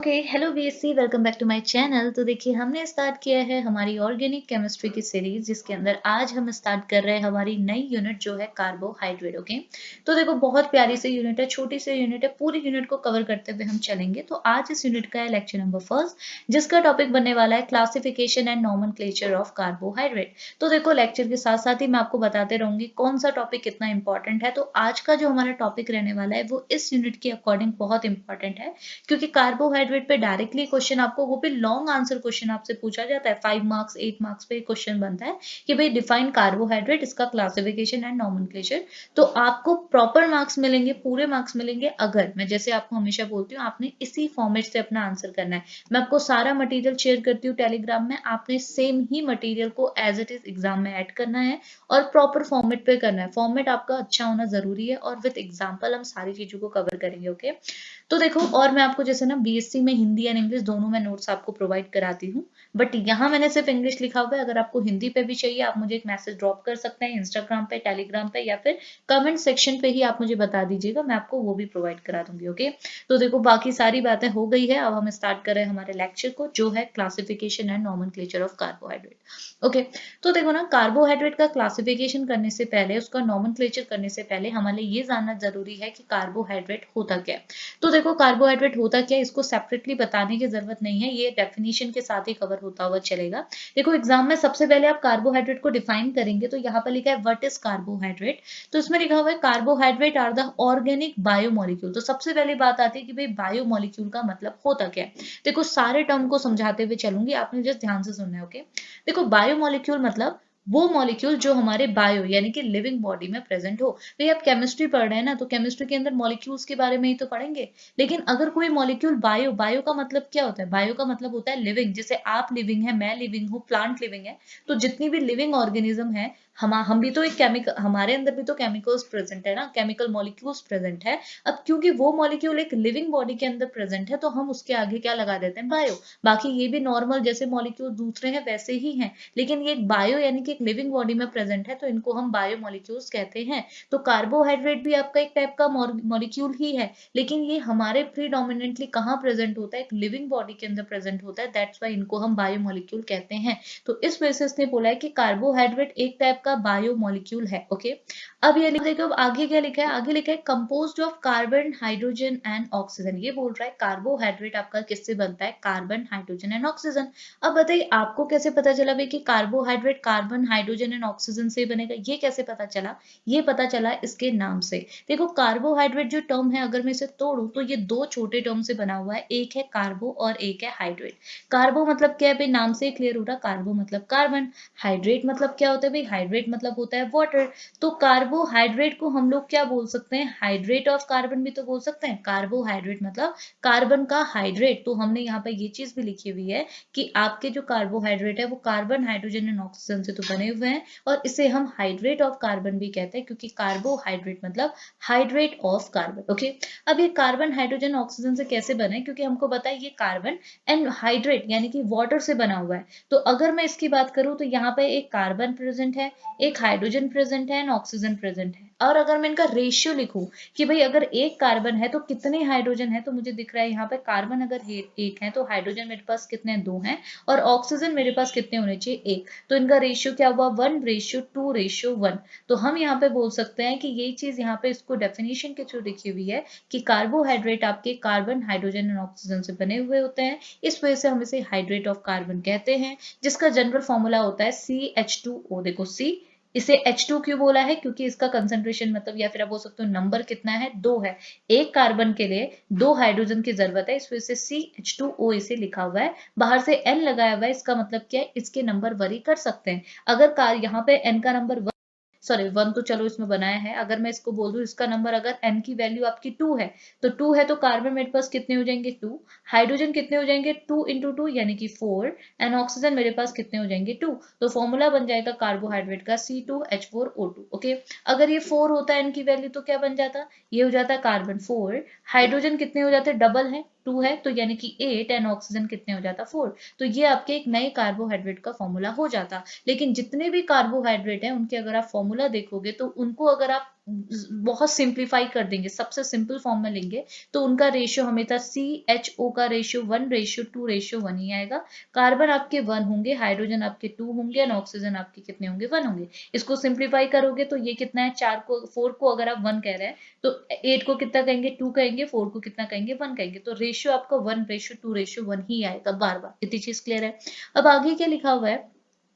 Okay hello BSc welcome back to my channel. तो देखिए हमने स्टार्ट किया है हमारी ऑर्गेनिक केमिस्ट्री की सीरीज जिसके अंदर आज हम स्टार्ट कर रहे हैं हमारी नई यूनिट जो है कार्बोहाइड्रेट। ओके तो देखो बहुत प्यारी सी यूनिट है, छोटी सी यूनिट है, पूरी यूनिट को कवर करते हुए हम चलेंगे। तो आज इस यूनिट का है लेक्चर नंबर फर्स्ट जिसका टॉपिक बनने वाला है classification and nomenclature of carbohydrate. तो देखो लेक्चर के साथ साथ ही मैं आपको बताते रहूंगी कौन सा टॉपिक कितना इंपॉर्टेंट है। तो आज का जो हमारा टॉपिक रहने वाला है वो इस यूनिट के अकॉर्डिंग बहुत इंपॉर्टेंट है क्योंकि कार्बोहाइड्रेट पे डायरेक्टली क्वेश्चन आपको वो भी लॉन्ग आंसर क्वेश्चन आपसे पूछा जाता है। 5 मार्क्स 8 मार्क्स पे क्वेश्चन बनता है कि भाई डिफाइन कार्बोहाइड्रेट, इसका क्लासिफिकेशन एंड नॉमेनक्लेचर। तो आपको प्रॉपर मार्क्स मिलेंगे, पूरे मार्क्स मिलेंगे अगर मैं जैसे आपको हमेशा बोलती हूँ आपने इसी फॉर्मेट से अपना आंसर करना है। मैं आपको सारा मटेरियल शेयर करती हूँ टेलीग्राम में, आपने सेम ही मटेरियल को एज इट इज एग्जाम में ऐड करना है और प्रॉपर फॉर्मेट पे करना है। फॉर्मेट आपका अच्छा होना जरूरी है और विद एग्जाम्पल हम सारी चीजों को कवर करेंगे। ओके तो देखो और मैं आपको जैसे ना बीएससी में हिंदी एंड इंग्लिश दोनों में नोट्स आपको प्रोवाइड कराती हूँ, बट यहाँ मैंने सिर्फ इंग्लिश लिखा हुआ है। अगर आपको हिंदी पे भी चाहिए आप मुझे एक मैसेज ड्रॉप कर सकते हैं इंस्टाग्राम पे, टेलीग्राम पे या फिर कमेंट सेक्शन पे ही आप मुझे बता दीजिएगा, मैं आपको वो भी प्रोवाइड करा दूंगी। ओके तो देखो बाकी सारी बातें हो गई है, अब हम स्टार्ट कर रहे हैं हमारे लेक्चर को जो है classification and nomenclature of carbohydrate. Okay तो देखो ना कार्बोहाइड्रेट का क्लासिफिकेशन करने से पहले, उसका नॉमेनक्लेचर करने से पहले हमारे ये जानना जरूरी है कि कार्बोहाइड्रेट होता क्या है। तो देखो कार्बोहाइड्रेट होता क्या है इसको सेपरेटली बताने की जरूरत नहीं है, ये डेफिनेशन के साथ ही कवर होता हुआ चलेगा। देखो एग्जाम में सबसे पहले आप कार्बोहाइड्रेट को डिफाइन करेंगे तो यहाँ पर लिखा है व्हाट इज कार्बोहाइड्रेट। तो इसमें लिखा हुआ है carbohydrate are the organic biomolecule. तो सबसे पहली बात आती है कि भाई बायोमोलिक्यूल का मतलब होता क्या है। देखो सारे टर्म को समझाते हुए चलूंगी, आपने जस्ट ध्यान से सुनना है। ओके देखो बायोमोलिक्यूल मतलब वो मॉलिक्यूल जो हमारे बायो यानी कि लिविंग बॉडी में प्रेजेंट हो। भाई आप केमिस्ट्री पढ़ रहे हैं ना, तो केमिस्ट्री के अंदर मॉलिक्यूल्स के बारे में ही तो पढ़ेंगे। लेकिन अगर कोई मॉलिक्यूल बायो, बायो का मतलब क्या होता है, बायो का मतलब होता है लिविंग। जैसे आप लिविंग है, मैं लिविंग हूँ, प्लांट लिविंग है, तो जितनी भी लिविंग ऑर्गेनिज्म है हम भी तो एक केमिकल, हमारे अंदर भी तो केमिकल्स प्रेजेंट है ना, केमिकल मॉलिक्यूल्स प्रेजेंट है। अब क्योंकि वो मॉलिक्यूल एक लिविंग बॉडी के अंदर प्रेजेंट है तो हम उसके आगे क्या लगा देते हैं, बायो। बाकी ये भी नॉर्मल जैसे मॉलिक्यूल दूसरे हैं वैसे ही हैं, लेकिन ये एक बायो यानी कि एक लिविंग बॉडी में प्रेजेंट है तो इनको हम बायो मॉलिक्यूल्स कहते हैं। तो कार्बोहाइड्रेट भी आपका एक टाइप का मॉलिक्यूल ही है, लेकिन ये हमारे प्रीडोमिनेंटली कहाँ प्रेजेंट होता है, एक लिविंग बॉडी के अंदर प्रेजेंट होता है, दैट्स वाई इनको हम बायो मॉलिक्यूल कहते हैं। तो इस बेसिस ने बोला है कि कार्बोहाइड्रेट एक टाइप का बायो मॉलिक्यूल है। ओके अब ये लिख देखो अब आगे क्या लिखा है, आगे लिखा है composed of carbon hydrogen and oxygen. ये बोल रहा है कार्बोहाइड्रेट आपका किससे बनता है, कार्बन हाइड्रोजन एंड ऑक्सीजन। अब बताइए आपको कैसे पता चला भाई कि carbohydrate carbon hydrogen and oxygen से बनेगा, ये कैसे पता चला, ये पता चला इसके नाम से। देखो कार्बोहाइड्रेट जो टर्म है अगर मैं इसे तोड़ू तो ये दो छोटे टर्म से बना हुआ है, एक है कार्बो और एक है हाइड्रेट। कार्बो मतलब क्या है भाई, नाम से क्लियर हो रहा, कार्बो मतलब कार्बन। हाइड्रेट मतलब क्या होता है भाई, हाइड्रेट मतलब होता है वाटर। तो कार्बोहाइड्रेट को हम लोग क्या बोल सकते हैं, हाइड्रेट ऑफ कार्बन भी तो बोल सकते हैं। कार्बोहाइड्रेट मतलब कार्बन का हाइड्रेट। तो हमने यहाँ पे ये चीज भी लिखी हुई है कि आपके जो कार्बोहाइड्रेट है वो कार्बन हाइड्रोजन एंड ऑक्सीजन से तो बने हुए हैं और इसे हम हाइड्रेट ऑफ कार्बन भी कहते हैं क्योंकि कार्बोहाइड्रेट मतलब हाइड्रेट ऑफ कार्बन। ओके अब ये कार्बन हाइड्रोजन ऑक्सीजन से कैसे बने, क्योंकि हमको पता है ये कार्बन एंड हाइड्रेट यानी कि वाटर से बना हुआ है। तो अगर मैं इसकी बात करूं तो यहाँ पे एक कार्बन प्रेजेंट है, एक हाइड्रोजन प्रेजेंट है एंड ऑक्सीजन प्रेजेंट है। और अगर मैं इनका रेशियो लिखूं कि भाई अगर एक कार्बन है तो कितने हाइड्रोजन है, तो मुझे दिख रहा है यहाँ पे कार्बन अगर एक है तो हाइड्रोजन मेरे पास कितने, दो हैं, और ऑक्सीजन मेरे पास कितने होने चाहिए, एक। तो इनका रेशियो क्या हुआ, 1:2:1। तो हम यहाँ पे बोल सकते हैं कि ये चीज यहाँ पे इसको डेफिनेशन के थ्रू लिखी हुई है कि कार्बोहाइड्रेट आपके कार्बन हाइड्रोजन एंड ऑक्सीजन से बने हुए होते हैं, इस वजह से हम इसे हाइड्रेट ऑफ कार्बन कहते हैं, जिसका जनरल फॉर्मूला होता है CH2O। देखो सी, इसे H2 क्यों बोला है, क्योंकि इसका कंसंट्रेशन मतलब या फिर आप बोल सकते हो नंबर कितना है, दो है। एक कार्बन के लिए दो हाइड्रोजन की जरूरत है, इस वजह से CH2O इसे लिखा हुआ है। बाहर से N लगाया हुआ है, इसका मतलब क्या है, इसके नंबर वरी कर सकते हैं। अगर यहाँ पे N का नंबर सॉरी वन तो चलो इसमें बनाया है, अगर मैं इसको बोल दूं इसका नंबर अगर n की वैल्यू आपकी 2 है तो 2 है तो कार्बन मेरे पास कितने हो जाएंगे 2, हाइड्रोजन कितने हो जाएंगे 2 × 2 यानी कि 4, एंड ऑक्सीजन मेरे पास कितने हो जाएंगे 2। तो फॉर्मूला बन जाएगा कार्बोहाइड्रेट का C2H4O2। ओके अगर ये 4 होता है n की वैल्यू तो क्या बन जाता, ये हो जाता कार्बन 4, हाइड्रोजन कितने हो जाते, डबल है 2 है तो यानी कि 8, एंड ऑक्सीजन कितने हो जाता 4। तो ये आपके एक नए कार्बोहाइड्रेट का फॉर्मूला हो जाता। लेकिन जितने भी कार्बोहाइड्रेट हैं उनके अगर आप फॉर्मूला देखोगे तो उनको अगर आप बहुत सिंप्लीफाई कर देंगे, सबसे सिंपल फॉर्म में लेंगे तो उनका रेशियो हमेशा CHO का रेशियो 1:2:1 ही आएगा। कार्बन आपके 1 होंगे, हाइड्रोजन आपके 2 होंगे और ऑक्सीजन आपके कितने होंगे 1 होंगे। इसको सिंप्लीफाई करोगे तो ये कितना है 4 को अगर आप 1 कह रहे हैं तो 8 को कितना कहेंगे 2 कहेंगे, 4 को कितना कहेंगे 1 कहेंगे। तो रेशियो आपका 1:2:1 ही आएगा बार बार। इतनी चीज क्लियर है। अब आगे क्या लिखा हुआ है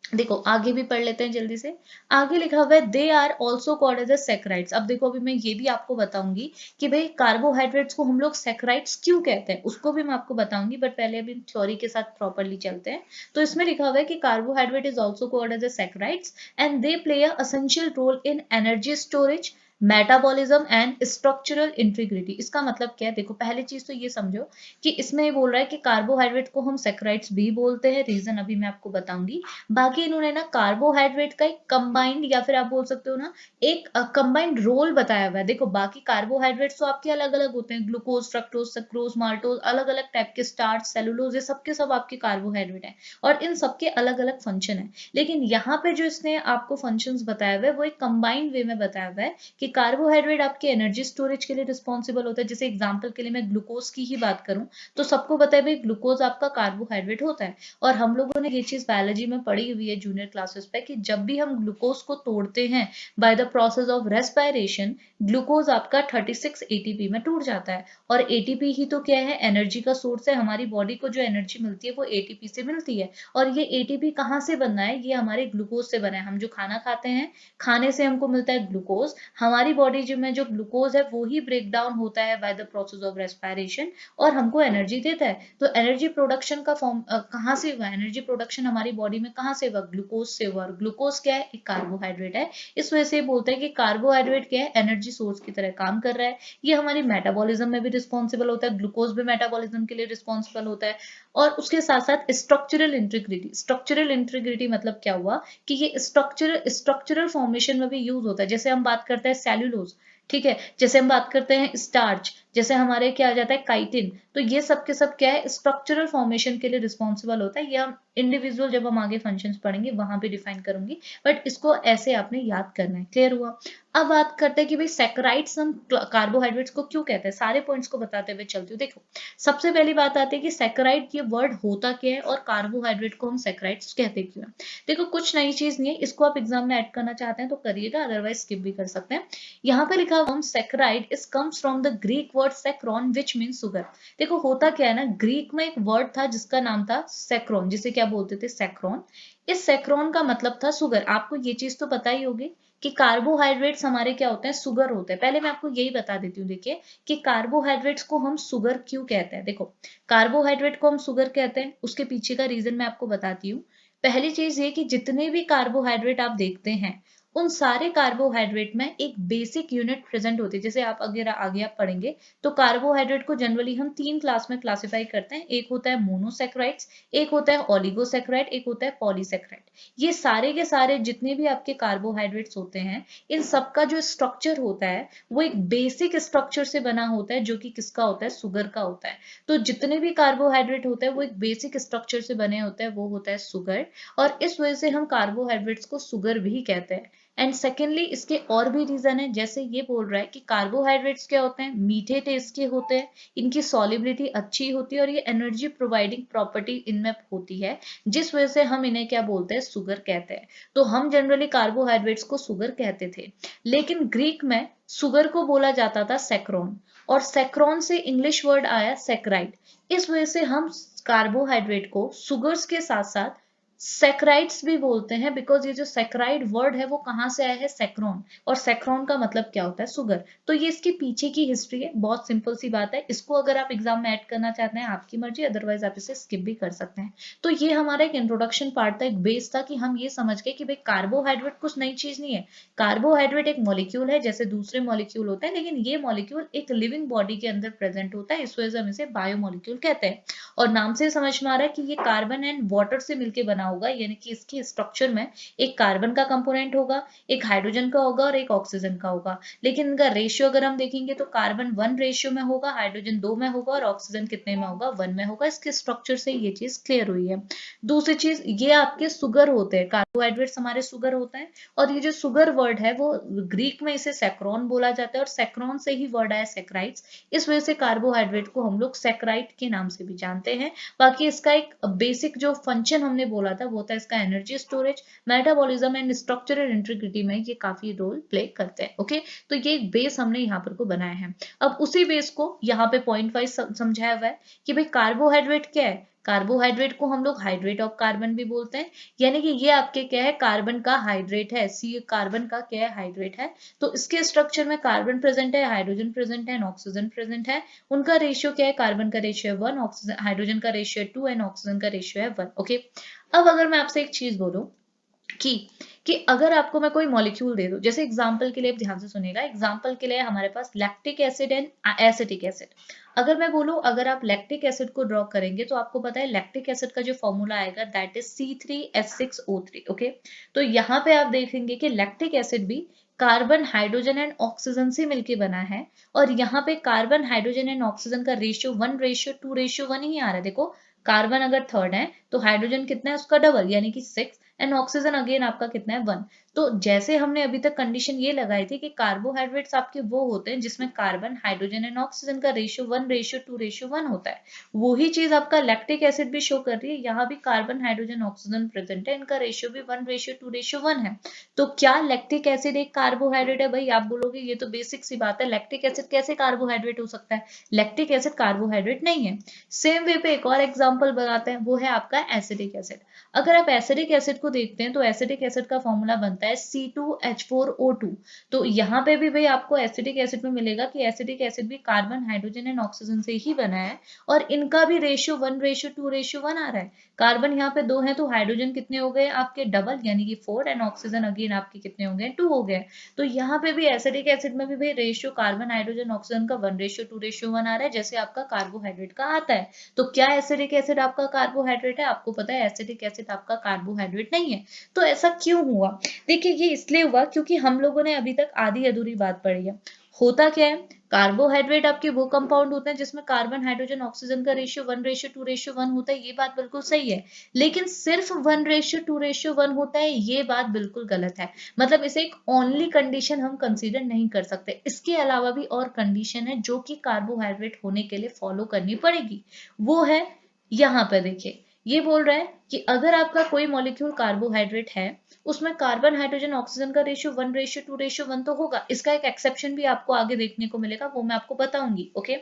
देखो, आगे भी पढ़ लेते हैं जल्दी से। आगे लिखा हुआ है they are also called as saccharides. अब देखो अभी मैं ये भी आपको बताऊंगी कि भाई कार्बोहाइड्रेट्स को हम लोग सैकराइड्स क्यों कहते हैं, उसको भी मैं आपको बताऊंगी, बट पहले अभी थ्योरी के साथ प्रॉपरली चलते हैं। तो इसमें लिखा हुआ है कि carbohydrate is also called as saccharides and they play a essential role in energy storage, metabolism and structural integrity. इसका मतलब क्या है, देखो पहली चीज तो ये समझो कि इसमें ये बोल रहा है कि कार्बोहाइड्रेट को हम सैकराइड्स भी बोलते हैं, रीजन अभी मैं आपको बताऊंगी। बाकी इन्होंने ना कार्बोहाइड्रेट का एक कंबाइंड या फिर आप बोल सकते हो ना एक कंबाइंड रोल बताया हुआ है। देखो बाकी कार्बोहाइड्रेट्स तो आपके अलग अलग होते हैं, ग्लूकोज, फ्रक्टोज, सक्रोज, माल्टोज, अलग अलग टाइप के, स्टार्च, सेलुलोज, ये सबके सब आपके कार्बोहाइड्रेट हैं और इन सबके अलग अलग फंक्शन है। लेकिन यहाँ पे जो इसने आपको फंक्शंस बताया हुआ है वो एक कंबाइंड वे में बताया हुआ है कि कार्बोहाइड्रेट आपके एनर्जी स्टोरेज के लिए रिस्पॉन्सिबल होता है। जैसे एग्जाम्पल के लिए मैं ग्लूकोज की ही बात करूं तो सबको पता है भाई ग्लूकोज आपका कार्बोहाइड्रेट होता है। और हम लोगों ने ये चीज बायोलॉजी में पढ़ी हुई है जूनियर क्लासेस पे कि जब भी हम ग्लूकोज को तोड़ते हैं by the process of respiration, glucose आपका 36 एटीपी में टूट जाता है। और एटीपी ही तो क्या है, एनर्जी का सोर्स है। हमारी बॉडी को जो एनर्जी मिलती है वो एटीपी से मिलती है। और ये एटीपी कहाँ से बना है, ये हमारे ग्लूकोज से बना है। हम जो खाना खाते हैं, खाने से हमको मिलता है ग्लूकोज। हमारी बॉडी जो में जो ग्लूकोज है वो ही ब्रेक डाउन होता है by the process of respiration और हमको एनर्जी देता है। तो एनर्जी प्रोडक्शन का फॉर्म कहाँ से हुआ, एनर्जी प्रोडक्शन हमारी बॉडी में कहाँ से हुआ, ग्लूकोज से हुआ। और ग्लूकोज क्या है, एक कार्बोहाइड्रेट है। इस वजह से बोलते हैं कि कार्बोहाइड्रेट क्या है, एनर्जी सोर्स की तरह काम कर रहा है। ये हमारी मेटाबॉलिज्म में भी रिस्पॉन्सिबल होता है, ग्लूकोज भी मेटाबॉलिज्म के लिए रिस्पॉन्सिबल होता है। और उसके साथ साथ स्ट्रक्चरल इंटीग्रिटी, स्ट्रक्चरल इंटीग्रिटी मतलब क्या हुआ कि ये स्ट्रक्चरल फॉर्मेशन में भी यूज होता है। जैसे हम बात करते हैं सेल्यूलोज, ठीक है, जैसे हम बात करते हैं स्टार्च, जैसे हमारे क्या आ जाता है काइटिन। तो ये सब के सब क्या है, स्ट्रक्चरल फॉर्मेशन के लिए रिस्पॉन्सिबल होता है। ये हम इंडिविजुअल जब हम आगे फंक्शंस पढ़ेंगे वहां पे डिफाइन करूंगी, बट इसको ऐसे आपने याद करना है। क्लियर हुआ। अब बात करते हैं कि भाई सैकराइड्स हम कार्बोहाइड्रेट्स को क्यों कहते हैं। सारे पॉइंट्स को बताते हुए चलती हूँ। देखो सबसे पहली बात आती है कि सैकराइड ये वर्ड होता क्या है और कार्बोहाइड्रेट को हम सैकराइड्स कहते क्यों हैं। देखो कुछ नई चीज नहीं है, इसको आप एग्जाम में ऐड करना चाहते हैं तो करिएगा, अदरवाइज स्किप भी कर सकते हैं। यहाँ पे लिखा हुआ saccharide is comes from the Greek word sakcharon which mean sugar. देखो होता क्या है ना, ग्रीक में एक वर्ड था जिसका नाम था सैक्रोन, जिसे क्या बोलते थे सैक्रोन। इस सैक्रोन का मतलब था सुगर। आपको ये चीज तो पता ही होगी कि कार्बोहाइड्रेट्स हमारे क्या होते हैं, सुगर होते हैं। पहले मैं आपको यही बता देती हूँ, देखिए कि कार्बोहाइड्रेट्स को हम सुगर क्यों कहते हैं। देखो कार्बोहाइड्रेट को हम सुगर कहते हैं, उसके पीछे का रीजन मैं आपको बताती हूँ। पहली चीज ये कि जितने भी कार्बोहाइड्रेट आप देखते हैं उन सारे कार्बोहाइड्रेट में एक बेसिक यूनिट प्रेजेंट होती है। जैसे आप अगर आगे आप पढ़ेंगे तो कार्बोहाइड्रेट को जनरली हम 3 क्लास में क्लासिफाई करते हैं। एक होता है मोनोसैक्राइड्स, एक होता है ओलिगोसैक्राइड, एक होता है पॉलीसैक्राइड। ये सारे के सारे जितने भी आपके कार्बोहाइड्रेट्स होते हैं, इन सबका जो स्ट्रक्चर होता है वो एक बेसिक स्ट्रक्चर से बना होता है, जो कि किसका होता है, सुगर का होता है। तो जितने भी कार्बोहाइड्रेट होते हैं वो एक बेसिक स्ट्रक्चर से बने होते हैं, वो होता है सुगर। और इस वजह से हम कार्बोहाइड्रेट्स को सुगर भी कहते हैं। एंड सेकेंडली इसके और भी रीजन है। जैसे ये बोल रहा है कि कार्बोहाइड्रेट्स क्या होते हैं, मीठे टेस्ट के होते हैं, इनकी सॉलिबिलिटी अच्छी होती है और ये एनर्जी प्रोवाइडिंग प्रॉपर्टी इनमें होती है, जिस वजह से हम इन्हें क्या बोलते हैं, सुगर कहते हैं। तो हम जनरली कार्बोहाइड्रेट्स को सुगर कहते थे, लेकिन ग्रीक में सुगर को बोला जाता था सैक्रोन, और सैक्रोन से इंग्लिश वर्ड आया सैक्राइड। इस वजह से हम कार्बोहाइड्रेट को सुगर्स के साथ साथ सैक्राइड्स भी बोलते हैं, बिकॉज ये जो सैक्राइड वर्ड है वो कहाँ से आया है, सैक्रोन। और सैक्रोन का मतलब क्या होता है, सुगर। तो ये इसके पीछे की हिस्ट्री है, बहुत सिंपल सी बात है। इसको अगर आप एग्जाम में ऐड करना चाहते हैं आपकी मर्जी, अदरवाइज आप इसे स्किप भी कर सकते हैं। तो ये हमारा एक इंट्रोडक्शन पार्ट था, एक बेस था कि हम ये समझ गए कि भाई कार्बोहाइड्रेट कुछ नई चीज नहीं है। कार्बोहाइड्रेट एक मॉलिक्यूल है जैसे दूसरे मॉलिक्यूल होते हैं, लेकिन ये मॉलिक्यूल एक लिविंग बॉडी के अंदर प्रेजेंट होता है, इस वजह से हम इसे बायोमॉलिक्यूल कहते हैं। और नाम से समझ में आ रहा है कि ये कार्बन एंड वाटर से मिलके बना होगा, यानी कि इसके स्ट्रक्चर में एक कार्बन का कंपोनेंट होगा, एक हाइड्रोजन का होगा और एक ऑक्सीजन का होगा। लेकिन इनका रेशियो अगर हम देखेंगे तो कार्बन 1 रेशियो में होगा, हाइड्रोजन 2 में होगा और ऑक्सीजन कितने में होगा, 1 में होगा। इसके स्ट्रक्चर से ये चीज क्लियर हुई है। दूसरी चीज, ये आपके सुगर होते हैं, कार्बोहाइड्रेट्स हमारे सुगर होते हैं। और ये जो सुगर वर्ड है वो ग्रीक में इसे सैक्रोन बोला जाता है और सैक्रोन से ही वर्ड आया सैक्राइड्स। इस वजह से कार्बोहाइड्रेट को हम लोग सैक्राइड के नाम से भी जानते हैं। बाकी इसका एक बेसिक जो फंक्शन हमने बोला था वो था इसका energy storage, metabolism and structural integrity में ये काफी रोल प्ले करते हैं। ओके, तो ये एक बेस हमने यहाँ पर को बनाया है। अब उसी बेस को यहाँ पे पॉइंट वाइज समझाया हुआ है कि भाई कार्बोहाइड्रेट क्या है। कार्बोहाइड्रेट को हम लोग हाइड्रेट ऑफ कार्बन भी बोलते हैं, यानी कि ये आपके क्या है, कार्बन का हाइड्रेट है। सी कार्बन का क्या है, हाइड्रेट है। तो इसके स्ट्रक्चर में कार्बन प्रेजेंट है, हाइड्रोजन प्रेजेंट है, ऑक्सीजन प्रेजेंट है। उनका रेशियो क्या है, कार्बन का रेशियो है 1, ऑक्सीजन हाइड्रोजन का रेशियो है 2 एंड ऑक्सीजन का रेशियो है 1। ओके, अब अगर मैं आपसे एक चीज बोलूं कि कि अगर आपको मैं कोई मॉलिक्यूल दे दूं, जैसे एग्जांपल के लिए आप ध्यान से सुनिएगा, एग्जांपल के लिए हमारे पास lactic acid and acetic acid. अगर मैं बोलूं, अगर आप लैक्टिक एसिड को ड्रॉ करेंगे तो आपको पता है लैक्टिक एसिड का जो फॉर्मूला आएगा दैट इज C3H6O3। ओके, तो यहाँ पे आप देखेंगे कि लैक्टिक एसिड भी कार्बन, हाइड्रोजन एंड ऑक्सीजन से मिलके बना है। और यहाँ पे कार्बन, हाइड्रोजन एंड ऑक्सीजन का रेशियो 1:2:1 ही आ रहा है। देखो, कार्बन अगर थर्ड है तो हाइड्रोजन कितना है, उसका डबल यानी कि 6 एंड ऑक्सीजन अगेन आपका कितना है, 1। तो जैसे हमने अभी तक कंडीशन ये लगाई थी कि कार्बोहाइड्रेट्स आपके वो होते हैं जिसमें कार्बन, हाइड्रोजन एंड ऑक्सीजन का रेशियो 1:2:1 होता है, वही चीज आपका लैक्टिक एसिड भी शो कर रही है। यहाँ भी कार्बन, हाइड्रोजन, ऑक्सीजन प्रेजेंट है, इनका रेशियो भी 1:2:1 है। तो क्या लैक्टिक एसिड एक कार्बोहाइड्रेट है? भाई आप बोलोगे ये तो बेसिक सी बात है, लैक्टिक एसिड कैसे कार्बोहाइड्रेट हो सकता है? लैक्टिक एसिड कार्बोहाइड्रेट नहीं है। सेम वे पे एक और एग्जांपल बताते हैं, वो है आपका एसिडिक एसिड। अगर आप एसिडिक एसिड को देखते हैं तो एसिडिक एसिड का फॉर्मूला बनता है C2H4O2। तो यहाँ पे भी भाई आपको एसिडिक एसिड में मिलेगा कि एसिडिक एसिड भी कार्बन, हाइड्रोजन एंड ऑक्सीजन से ही बना है और इनका भी रेशियो 1:2:1 आ रहा है। कार्बन यहाँ पे 2 है तो हाइड्रोजन कितने हो गए आपके, डबल यानी कि 4 एंड ऑक्सीजन अगेन आपके कितने हो गए, 2 हो गए। तो यहाँ पे भी एसिडिक एसिड में भी भाई रेशियो कार्बन, हाइड्रोजन, ऑक्सीजन का 1:2:1 आ रहा है, जैसे आपका कार्बोहाइड्रेट का आता है। तो क्या एसिडिक एसिड आपका कार्बोहाइड्रेट है? आपको पता है एसिडिक एसिड आपका कार्बोहाइड्रेट नहीं है। तो ऐसा क्यों हुआ? देखिए, ये इसलिए हुआ क्योंकि हम लोगों ने अभी तक आधी अधूरी बात पढ़ी है। होता क्या है, कार्बोहाइड्रेट आपके वो कंपाउंड होते हैं जिसमें कार्बन, हाइड्रोजन, ऑक्सीजन का रेशियो 1:2:1 होता है, ये बात बिल्कुल सही है। लेकिन सिर्फ 1:2:1 होता है, ये बात बिल्कुल गलत है। मतलब इसे एक ओनली कंडीशन हम कंसीडर नहीं कर सकते, इसके अलावा भी और कंडीशन है जो कि कार्बोहाइड्रेट होने के लिए फॉलो करनी पड़ेगी। वो है, यहाँ पर देखिए, ये बोल रहा है कि अगर आपका कोई मॉलिक्यूल कार्बोहाइड्रेट है, उसमें कार्बन, हाइड्रोजन, ऑक्सीजन का रेशियो 1:2:1 तो होगा। इसका एक एक्सेप्शन भी आपको आगे देखने को मिलेगा, वो मैं आपको बताऊंगी। ओके,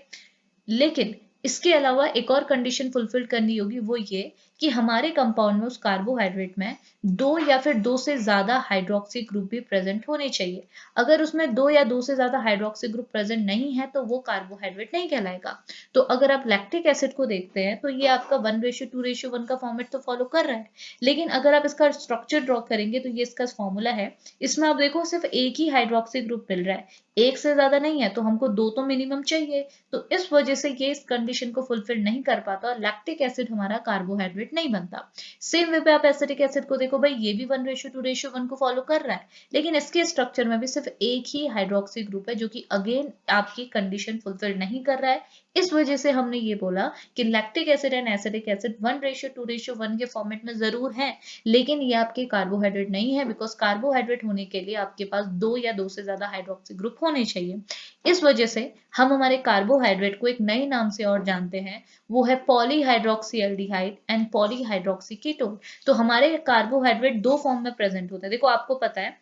लेकिन इसके अलावा एक और कंडीशन फुलफिल करनी होगी, वो ये कि हमारे कंपाउंड में, उस कार्बोहाइड्रेट में 2 या फिर 2 से ज्यादा हाइड्रोक्सी ग्रुप भी प्रेजेंट होने चाहिए। अगर उसमें 2 या 2 से ज्यादा हाइड्रोक्सी ग्रुप प्रेजेंट नहीं है तो वो कार्बोहाइड्रेट नहीं कहलाएगा। तो अगर आप लैक्टिक एसिड को देखते हैं तो ये आपका 1:2:1 का फॉर्मेट तो फॉलो कर रहा है। लेकिन अगर आप इसका स्ट्रक्चर ड्रॉ करेंगे तो ये इसका फॉर्मूला है, इसमें आप देखो सिर्फ एक ही हाइड्रोक्सी ग्रुप मिल रहा है, एक से ज्यादा नहीं है, तो हमको 2 तो मिनिमम चाहिए। तो इस वजह से ये इस कंडीशन को फुलफिल नहीं कर पाता और लैक्टिक एसिड हमारा कार्बोहाइड्रेट नहीं बनता। सेम वे पे आप एसिटिक एसिड को देखो, भाई ये भी 1:2:1 को फॉलो कर रहा है, लेकिन इसके स्ट्रक्चर में भी सिर्फ एक ही हाइड्रोक्सी ग्रुप है जो कि अगेन आपकी कंडीशन फुलफिल नहीं कर रहा है। इस वजह से हमने ये बोला कि lactic acid and acidic acid 1:2:1 के फॉर्मेट में जरूर है, लेकिन ये आपके कार्बोहाइड्रेट नहीं है, बिकॉज कार्बोहाइड्रेट होने के लिए आपके पास 2 या 2 से ज्यादा हाइड्रोक्सी ग्रुप होने चाहिए। इस वजह से हम हमारे कार्बोहाइड्रेट को एक नए नाम से और जानते हैं, वो है polyhydroxy aldehyde and polyhydroxy ketone. तो हमारे कार्बोहाइड्रेट दो फॉर्म में प्रेजेंट होते हैं। देखो, आपको पता है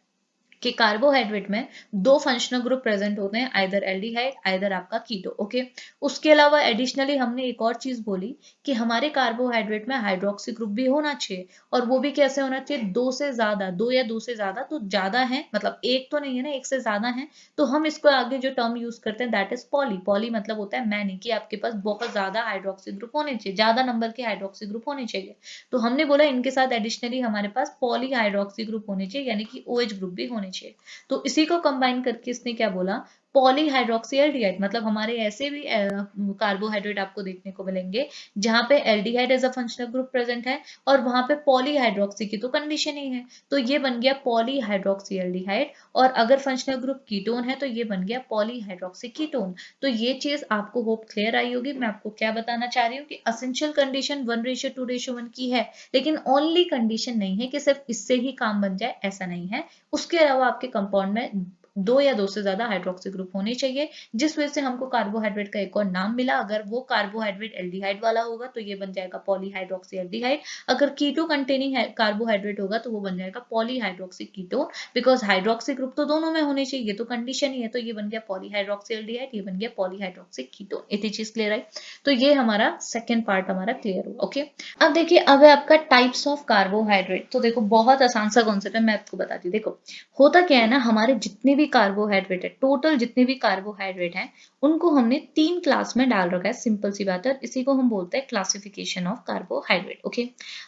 कि कार्बोहाइड्रेट में 2 फंक्शनल ग्रुप प्रेजेंट होते हैं, आइदर एल्डिहाइड आइदर आपका कीटो। ओके, उसके अलावा एडिशनली हमने एक और चीज बोली कि हमारे कार्बोहाइड्रेट में हाइड्रोक्सी ग्रुप भी होना चाहिए, और वो भी कैसे होना चाहिए, 2 से ज्यादा, 2 या 2 से ज्यादा, तो ज्यादा है मतलब एक तो नहीं है ना, एक से ज्यादा है। तो हम इसको आगे जो टर्म यूज करते हैं दैट इज पॉली। पॉली मतलब होता है मैनी, कि आपके पास बहुत ज्यादा हाइड्रोक्सी ग्रुप होने चाहिए, ज्यादा नंबर के हाइड्रोक्सी ग्रुप होने चाहिए। तो हमने बोला इनके साथ एडिशनली हमारे पास पॉलीहाइड्रोक्सी ग्रुप होने चाहिए, यानी कि OH ग्रुप भी होने चाहिए। तो इसी को कंबाइन करके इसने क्या बोला, पॉलीहाइड्रोक्सीएल्डिहाइड, मतलब हमारे ऐसे भी कार्बोहाइड्रेट आपको देखने को मिलेंगे जहाँ पे aldehyde as a functional group present है और वहां पे पॉलीहाइड्रोक्सी की तो कंडीशन ही है, तो ये बन गया पॉलीहाइड्रोक्सीएल्डिहाइड। और अगर फंक्शनल ग्रुप कीटोन है तो ये बन गया पॉलीहाइड्रोक्सी कीटोन। तो ये चीज आपको होप क्लियर आई होगी। मैं आपको क्या बताना चाह रही हूँ कि असेंशियल कंडीशन 1:2:1 की है, लेकिन ओनली कंडीशन नहीं है कि सिर्फ इससे ही काम बन जाए, ऐसा नहीं है। उसके अलावा आपके कंपाउंड में दो या दो से ज्यादा हाइड्रोक्सी ग्रुप होने चाहिए, जिस वजह से हमको कार्बोहाइड्रेट का एक और नाम मिला। अगर वो कार्बोहाइड्रेट एल्डिहाइड वाला होगा तो ये बन जाएगा पॉलीहाइड्रोक्सी एल्डिहाइड। अगर कीटो कंटेनिंग कार्बोहाइड्रेट होगा तो वो बन जाएगा polyhydroxy ketone, because hydroxy group तो दोनों में होने चाहिए, ये तो कंडीशन ही है। तो ये बन गया पॉलीहाइड्रोक्सी एल्डिहाइड, ये बन गया पॉलीहाइड्रोक्सी कीटोन। इतनी चीज क्लियर आई। तो ये हमारा सेकेंड पार्ट हमारा क्लियर हुआ। ओके, अब देखिए, अब है आपका टाइप्स ऑफ कार्बोहाइड्रेट। तो देखो बहुत आसान सा कॉन्सेप्ट है, मैं आपको बताती हूँ। देखो होता क्या है ना, हमारे जितने भी कार्बोहाइड्रेट है, टोटल जितने भी कार्बोहाइड्रेट हैं, उनको हमने 3 क्लास में डाल रखा है। सिंपल सी बात है, इसी को हम बोलते हैं क्लासिफिकेशन ऑफ कार्बोहाइड्रेट। ओके,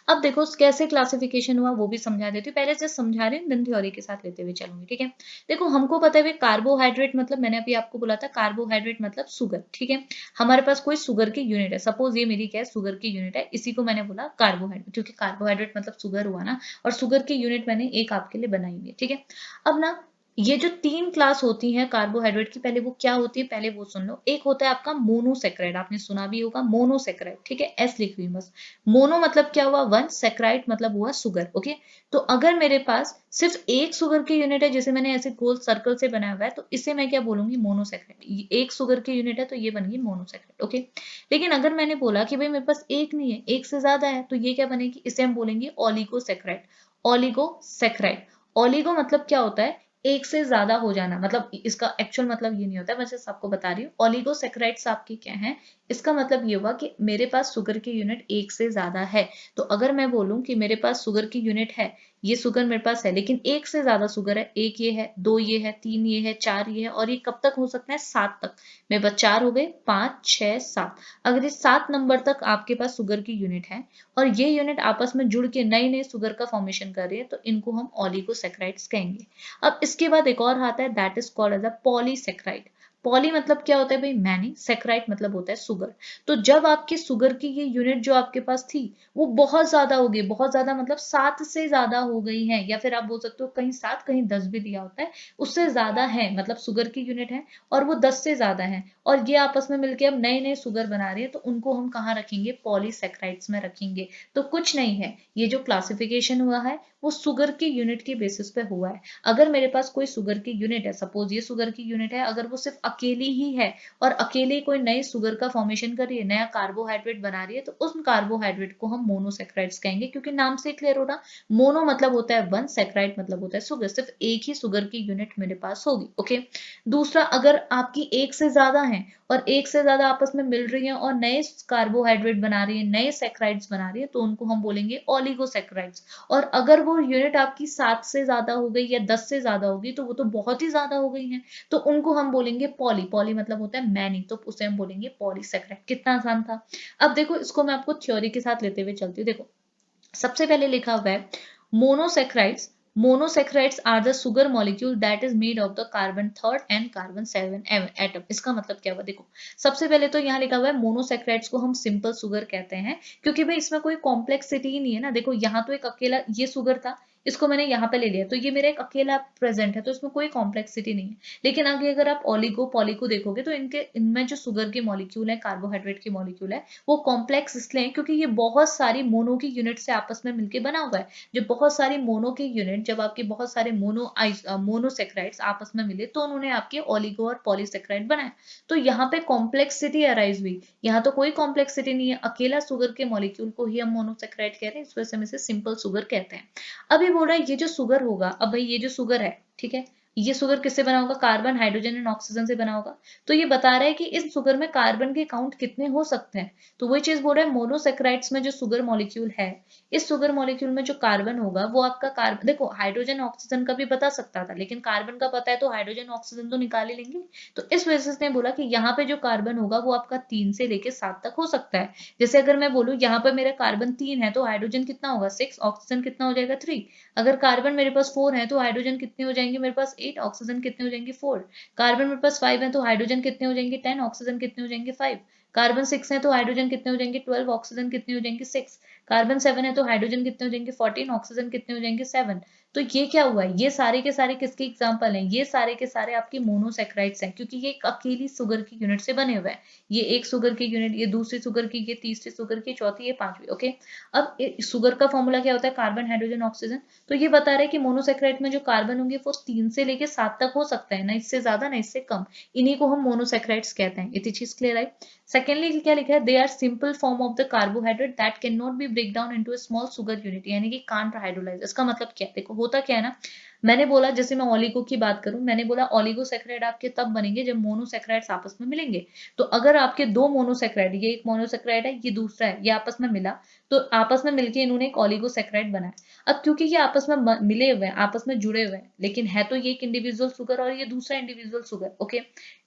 अब देखो कैसे क्लासिफिकेशन हुआ वो भी समझा देती हूँ। पहले जस्ट समझा रही हूँ, देन थ्योरी के साथ लेते हुए चलूंगी। ठीक है, देखो हमको पता है कार्बोहाइड्रेट मतलब, मैंने अभी आपको बोला था कार्बोहाइड्रेट मतलब शुगर। ठीक है, हमारे पास कोई शुगर की यूनिट है, सपोज ये मेरी क्या है, शुगर की यूनिट है, इसी को मैंने बोला कार्बोहाइड्रेट, क्योंकि कार्बोहाइड्रेट मतलब शुगर हुआ ना, और शुगर की यूनिट मैंने एक आपके लिए बनाई हुई है। ठीक है, अब ना ये जो 3 क्लास होती हैं कार्बोहाइड्रेट की, पहले वो क्या होती है पहले वो सुन लो। एक होता है आपका मोनोसेक्राइड, आपने सुना भी होगा मोनोसेक्राइड। ठीक है, एस लिख हुई बस। मोनो मतलब क्या हुआ 1, सेक्राइड मतलब हुआ शुगर। ओके, तो अगर मेरे पास सिर्फ एक शुगर की यूनिट है, जैसे मैंने ऐसे गोल सर्कल से बनाया हुआ है, तो इसे मैं क्या बोलूंगी मोनोसेक्राइड। एक शुगर की यूनिट है तो ये बन गई मोनोसेक्राइड। ओके, लेकिन अगर मैंने बोला कि भाई मेरे पास एक नहीं है, एक से ज्यादा है, तो ये क्या बनेगी, इसे हम बोलेंगे ओलिगोसेक्राइड। ओलिगोसेक्राइड, ओलिगो मतलब क्या होता है, एक से ज्यादा हो जाना, मतलब इसका एक्चुअल मतलब ये नहीं होता है, मैं सिर्फ आपको बता रही हूँ। ओलिगोसेक्राइड्स आपकी क्या है, इसका मतलब ये हुआ कि मेरे पास शुगर की यूनिट एक से ज्यादा है। तो अगर मैं बोलूं कि मेरे पास शुगर की यूनिट है, ये शुगर मेरे पास है, लेकिन एक से ज्यादा शुगर है, एक ये है, दो ये है, तीन ये है, चार ये है, और ये कब तक हो सकता है, 7 तक। मेरे पास 4 हो गए, 5, 6, 7। अगर ये 7 नंबर तक आपके पास शुगर की यूनिट है, और ये यूनिट आपस में जुड़ के नए नए शुगर का फॉर्मेशन कर रही है, तो इनको हम ओलिगोसेक्राइड्स कहेंगे। अब इसके बाद एक और आता है, that is called as a polysaccharide. Poly मतलब क्या होता है भाई, मैनी। सेक्राइड मतलब होता है शुगर। तो जब आपकी शुगर की ये यूनिट जो आपके पास थी, वो बहुत ज्यादा हो गई, बहुत ज्यादा मतलब 7 से ज्यादा हो गई है, या फिर आप बोल सकते हो कहीं 7 कहीं 10 भी दिया होता है, उससे ज्यादा है, मतलब शुगर की यूनिट है और वो 10 से ज्यादा है, और ये आपस में मिलकर अब नए नए शुगर बना रही है, तो उनको हम कहाँ रखेंगे, पॉलीसेक्राइड्स में रखेंगे। तो कुछ नहीं है, ये जो क्लासिफिकेशन हुआ है वो शुगर की यूनिट के बेसिस पे हुआ है। अगर मेरे पास कोई शुगर की यूनिट है, सपोज ये शुगर की यूनिट है, अगर वो सिर्फ अकेली ही है और अकेले कोई नए शुगर का फॉर्मेशन कर रही है, नया कार्बोहाइड्रेट बना रही है, तो उस कार्बोहाइड्रेट को हम मोनोसेक्राइड्स कहेंगे, क्योंकि नाम से क्लियर हो रहा, मोनो मतलब होता है 1, सेक्राइड मतलब होता है शुगर, सिर्फ एक ही शुगर की यूनिट मेरे पास होगी। ओके, दूसरा, अगर आपकी एक से ज्यादा है और एक से ज्यादा आपस में मिल रही है और नए कार्बोहाइड्रेट बना रही है, नए सेक्राइड्स बना रही है, तो उनको हम बोलेंगे ओलिगोसेक्राइड्स। और अगर वो यूनिट आपकी 7 से ज्यादा हो गई या 10 से ज्यादा होगी, तो वो तो बहुत ही ज्यादा हो गई है, तो उनको हम बोलेंगे पॉली। पॉली मतलब होता है मैनी, तो उसे हम बोलेंगे पॉलीसेक्राइड। कितना आसान था। अब देखो इसको मैं आपको थ्योरी के साथ लेते हुए चलती हूँ। देखो सबसे पहले लिखा हुआ है monosaccharides. Monosaccharides are the sugar molecule that is made of the carbon third and carbon 7 atom. इसका मतलब क्या हुआ, देखो सबसे पहले तो यहाँ लिखा हुआ है मोनोसेक्राइड्स को हम सिंपल सुगर कहते हैं, क्योंकि भाई इसमें कोई कॉम्प्लेक्सिटी ही नहीं है ना। देखो यहाँ तो एक अकेला ये सुगर था, इसको मैंने यहाँ पे ले लिया, तो ये मेरा एक अकेला प्रेजेंट है, तो इसमें कोई कॉम्प्लेक्सिटी नहीं है। लेकिन आगे अगर आप ओलिगो पॉली को देखोगे, तो इनके इनमें जो सुगर के मॉलिक्यूल है, कार्बोहाइड्रेट के मॉलिक्यूल है, वो कॉम्प्लेक्स इसलिए क्योंकि ये बहुत सारी मोनो की यूनिट से आपस में मिलकर बना हुआ है। जो बहुत सारी मोनो की यूनिट, जब आपके बहुत सारे मोनोसेक्राइड्स आपस में मिले, तो उन्होंने आपके ओलिगो और पॉलीसेक्राइड बनाए। तो यहाँ पे कॉम्प्लेक्सिटी अराइज हुई, यहाँ तो कोई कॉम्प्लेक्सिटी नहीं है, अकेला सुगर के मॉलिक्यूल को ही हम मोनोसेक्राइड कह रहे हैं, इस वजह से हम इसे सिंपल सुगर कहते हैं। अब ये बोल रहा है ये जो सुगर होगा, अब भाई ये जो सुगर है, ठीक है, ये सुगर किससे बना होगा, कार्बन हाइड्रोजन एंड ऑक्सीजन से बना होगा। तो ये बता रहा है कि इस सुगर में कार्बन के काउंट कितने हो सकते हैं। तो वही चीज बोल रहा है, मोनोसेक्राइड्स में जो सुगर मॉलिक्यूल है, इस सुगर मॉलिक्यूल में जो कार्बन होगा वो आपका कार्बन, देखो हाइड्रोजन ऑक्सीजन का भी बता सकता था, लेकिन कार्बन का पता है तो हाइड्रोजन ऑक्सीजन तो निकाल ही लेंगे। तो इस वजह से उसने बोला कि यहाँ पे जो कार्बन होगा वो आपका 3 से लेके 7 तक हो सकता है। जैसे अगर मैं बोलूँ यहाँ पर मेरा कार्बन 3 है, तो हाइड्रोजन कितना होगा 6, ऑक्सीजन कितना हो जाएगा 3। अगर कार्बन मेरे पास 4 है, तो हाइड्रोजन कितने हो जाएंगे मेरे पास 8, ऑक्सीजन कितने हो जाएंगे 4, कार्बन मेरे पास 5 है तो हाइड्रोजन कितने हो जाएंगे 10, ऑक्सीजन कितने हो जाएंगे 5, कार्बन 6 है तो हाइड्रोजन कितने हो जाएंगे 12, ऑक्सीजन कितने हो जाएंगे 6, कार्बन 7 है तो हाइड्रोजन कितने हो जाएंगे 14, ऑक्सीजन कितने हो जाएंगे 7। तो ये क्या हुआ है, ये सारे के सारे किसके एग्जाम्पल हैं, ये सारे के सारे आपके मोनोसेक्राइड्स हैं, क्योंकि ये एक अकेली सुगर की यूनिट से बने हुए हैं। ये एक सुगर की यूनिट, ये दूसरी सुगर की, ये तीसरी सुगर की, चौथी, ये पांचवी। ओके, अब सुगर का फॉर्मूला क्या होता है, कार्बन हाइड्रोजन ऑक्सीजन। तो ये बता रहे हैं कि मोनोसेक्राइड में जो कार्बन होंगे वो 3 से लेके 7 तक हो सकता है, ना इससे ज्यादा ना इससे कम। इन्हीं को हम मोनोसेक्राइड्स कहते हैं। इतनी चीज क्लियर है। सेकेंडली क्या लिखा है, they are simple form of the carbohydrate that can not be break down into a small sugar unit, यानी कि कांट हाइड्रोलाइज। इसका मतलब क्या है, देखो होता क्या है ना, मैंने बोला, जैसे मैं ओलिगो की बात करूं, मैंने बोला ओलिगोसेक्राइड आपके तब बनेंगे जब मोनोसेक्राइड्स आपस में मिलेंगे। तो अगर आपके दो मोनोसेक्राइड, ये एक मोनोसेक्राइड है, ये दूसरा है, ये आपस में मिला, तो आपस में मिलके इन्होंने एक ओलिगोसेक्राइड बनाया। अब क्योंकि ये आपस में मिले हुए हैं, आपस में जुड़े हुए हैं, लेकिन है तो ये एक इंडिविजुअल सुगर और ये दूसरा इंडिविजुअल सुगर। ओके,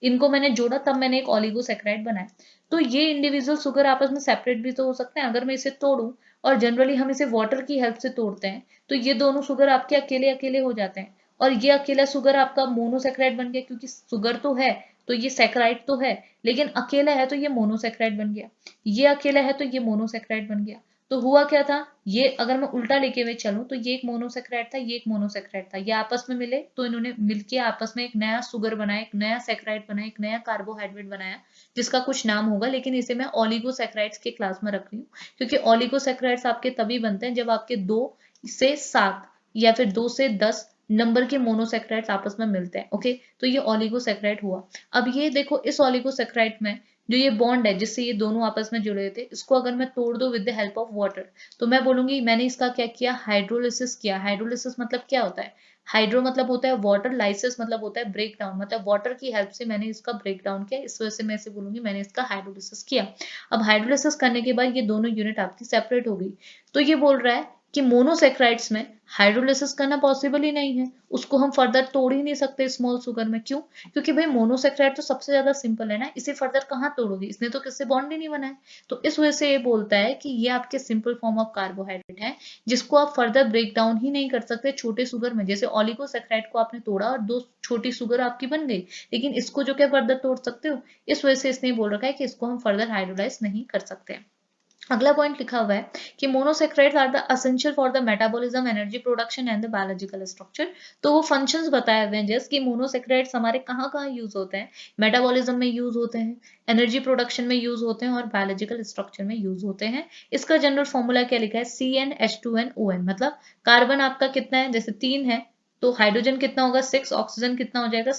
इनको मैंने जोड़ा तब मैंने एक ओलिगोसेक्राइड बनाया। तो ये इंडिविजुअल सुगर आपस में सेपरेट भी तो हो सकते हैं। अगर मैं इसे तोड़ूं, और जनरली हम इसे वाटर की हेल्प से तोड़ते हैं, तो ये दोनों सुगर आपके अकेले अकेले हो जाते हैं, और ये अकेला सुगर आपका मोनोसेक्राइड बन गया, क्योंकि सुगर तो है तो ये सेक्राइड तो है, लेकिन अकेला है तो ये मोनोसेक्राइड बन गया, ये अकेला है तो ये मोनोसेक्राइड बन गया। तो हुआ क्या था, ये अगर मैं उल्टा लेके हुए चलूं तो ये एक मोनोसेक्राइड था, ये एक मोनोसेक्राइड था, ये आपस में मिले तो इन्होंने मिलके आपस में एक नया सुगर बनाया, एक नया सेक्राइड बनाया, एक नया कार्बोहाइड्रेट बनाया, जिसका कुछ नाम होगा, लेकिन इसे मैं ओलिगोसेक्राइड्स के क्लास में रख रही हूँ, क्योंकि ओलिगोसेक्राइड्स आपके तभी बनते हैं जब आपके 2 से 7 या फिर 2 से 10 नंबर के मोनोसेक्राइड्स आपस में मिलते हैं। ओके, तो ये ओलिगोसेक्राइड हुआ। अब ये देखो, इस ओलिगोसेक्राइड में जो ये बॉन्ड है जिससे ये दोनों आपस में जुड़े थे, इसको अगर मैं तोड़ दूं with the help of water, तो मैं बोलूंगी मैंने इसका क्या किया, हाइड्रोलिसिस किया। हाइड्रोलिसिस मतलब क्या होता है, हाइड्रो मतलब होता है वाटर, लाइसिस मतलब होता है ब्रेक डाउन, मतलब वाटर की हेल्प से मैंने इसका ब्रेक डाउन किया, इस वजह से मैं इसे बोलूंगी मैंने इसका हाइड्रोलिसिस किया। अब हाइड्रोलिसिस करने के बाद ये दोनों यूनिट आपकी सेपरेट हो गई। तो ये बोल रहा है कि मोनोसेक्राइड्स में हाइड्रोलिसिस करना पॉसिबल ही नहीं है, उसको हम फर्दर तोड़ ही नहीं सकते स्मॉल सुगर में। क्यों? क्योंकि भाई मोनोसेक्राइड तो सबसे ज्यादा सिंपल है ना, इसे फर्दर कहाँ तोड़ोगे, इसने तो किससे बॉन्ड ही नहीं बनाया। तो इस वजह से ये बोलता है कि ये आपके सिंपल फॉर्म ऑफ कार्बोहाइड्रेट है, जिसको आप फर्दर ब्रेक डाउन ही नहीं कर सकते छोटे सुगर में। जैसे ओलिगोसेक्राइड को आपने तोड़ा और 2 छोटी सुगर आपकी बन गई, लेकिन इसको जो क्या फर्दर तोड़ सकते हो, इस वजह से इसने बोल रखा है कि इसको हम फर्दर हाइड्रोलाइज नहीं कर सकते। अगला पॉइंट लिखा हुआ है कि monosaccharides are the essential for the metabolism, energy production and the biological structure. तो वो फंक्शंस बताए हुए हैं, जैसे कि मोनोसेक्राइड्स हमारे कहाँ कहाँ यूज होते हैं, मेटाबॉलिज्म में यूज होते हैं, एनर्जी प्रोडक्शन में यूज होते हैं, और बायोलॉजिकल स्ट्रक्चर में यूज होते हैं। इसका जनरल फॉर्मूला क्या लिखा है, CnH2nOn, मतलब कार्बन आपका कितना है, जैसे 3 है तो हाइड्रोजन कितना होगा 6, ऑक्सीजन कितना हो जाएगा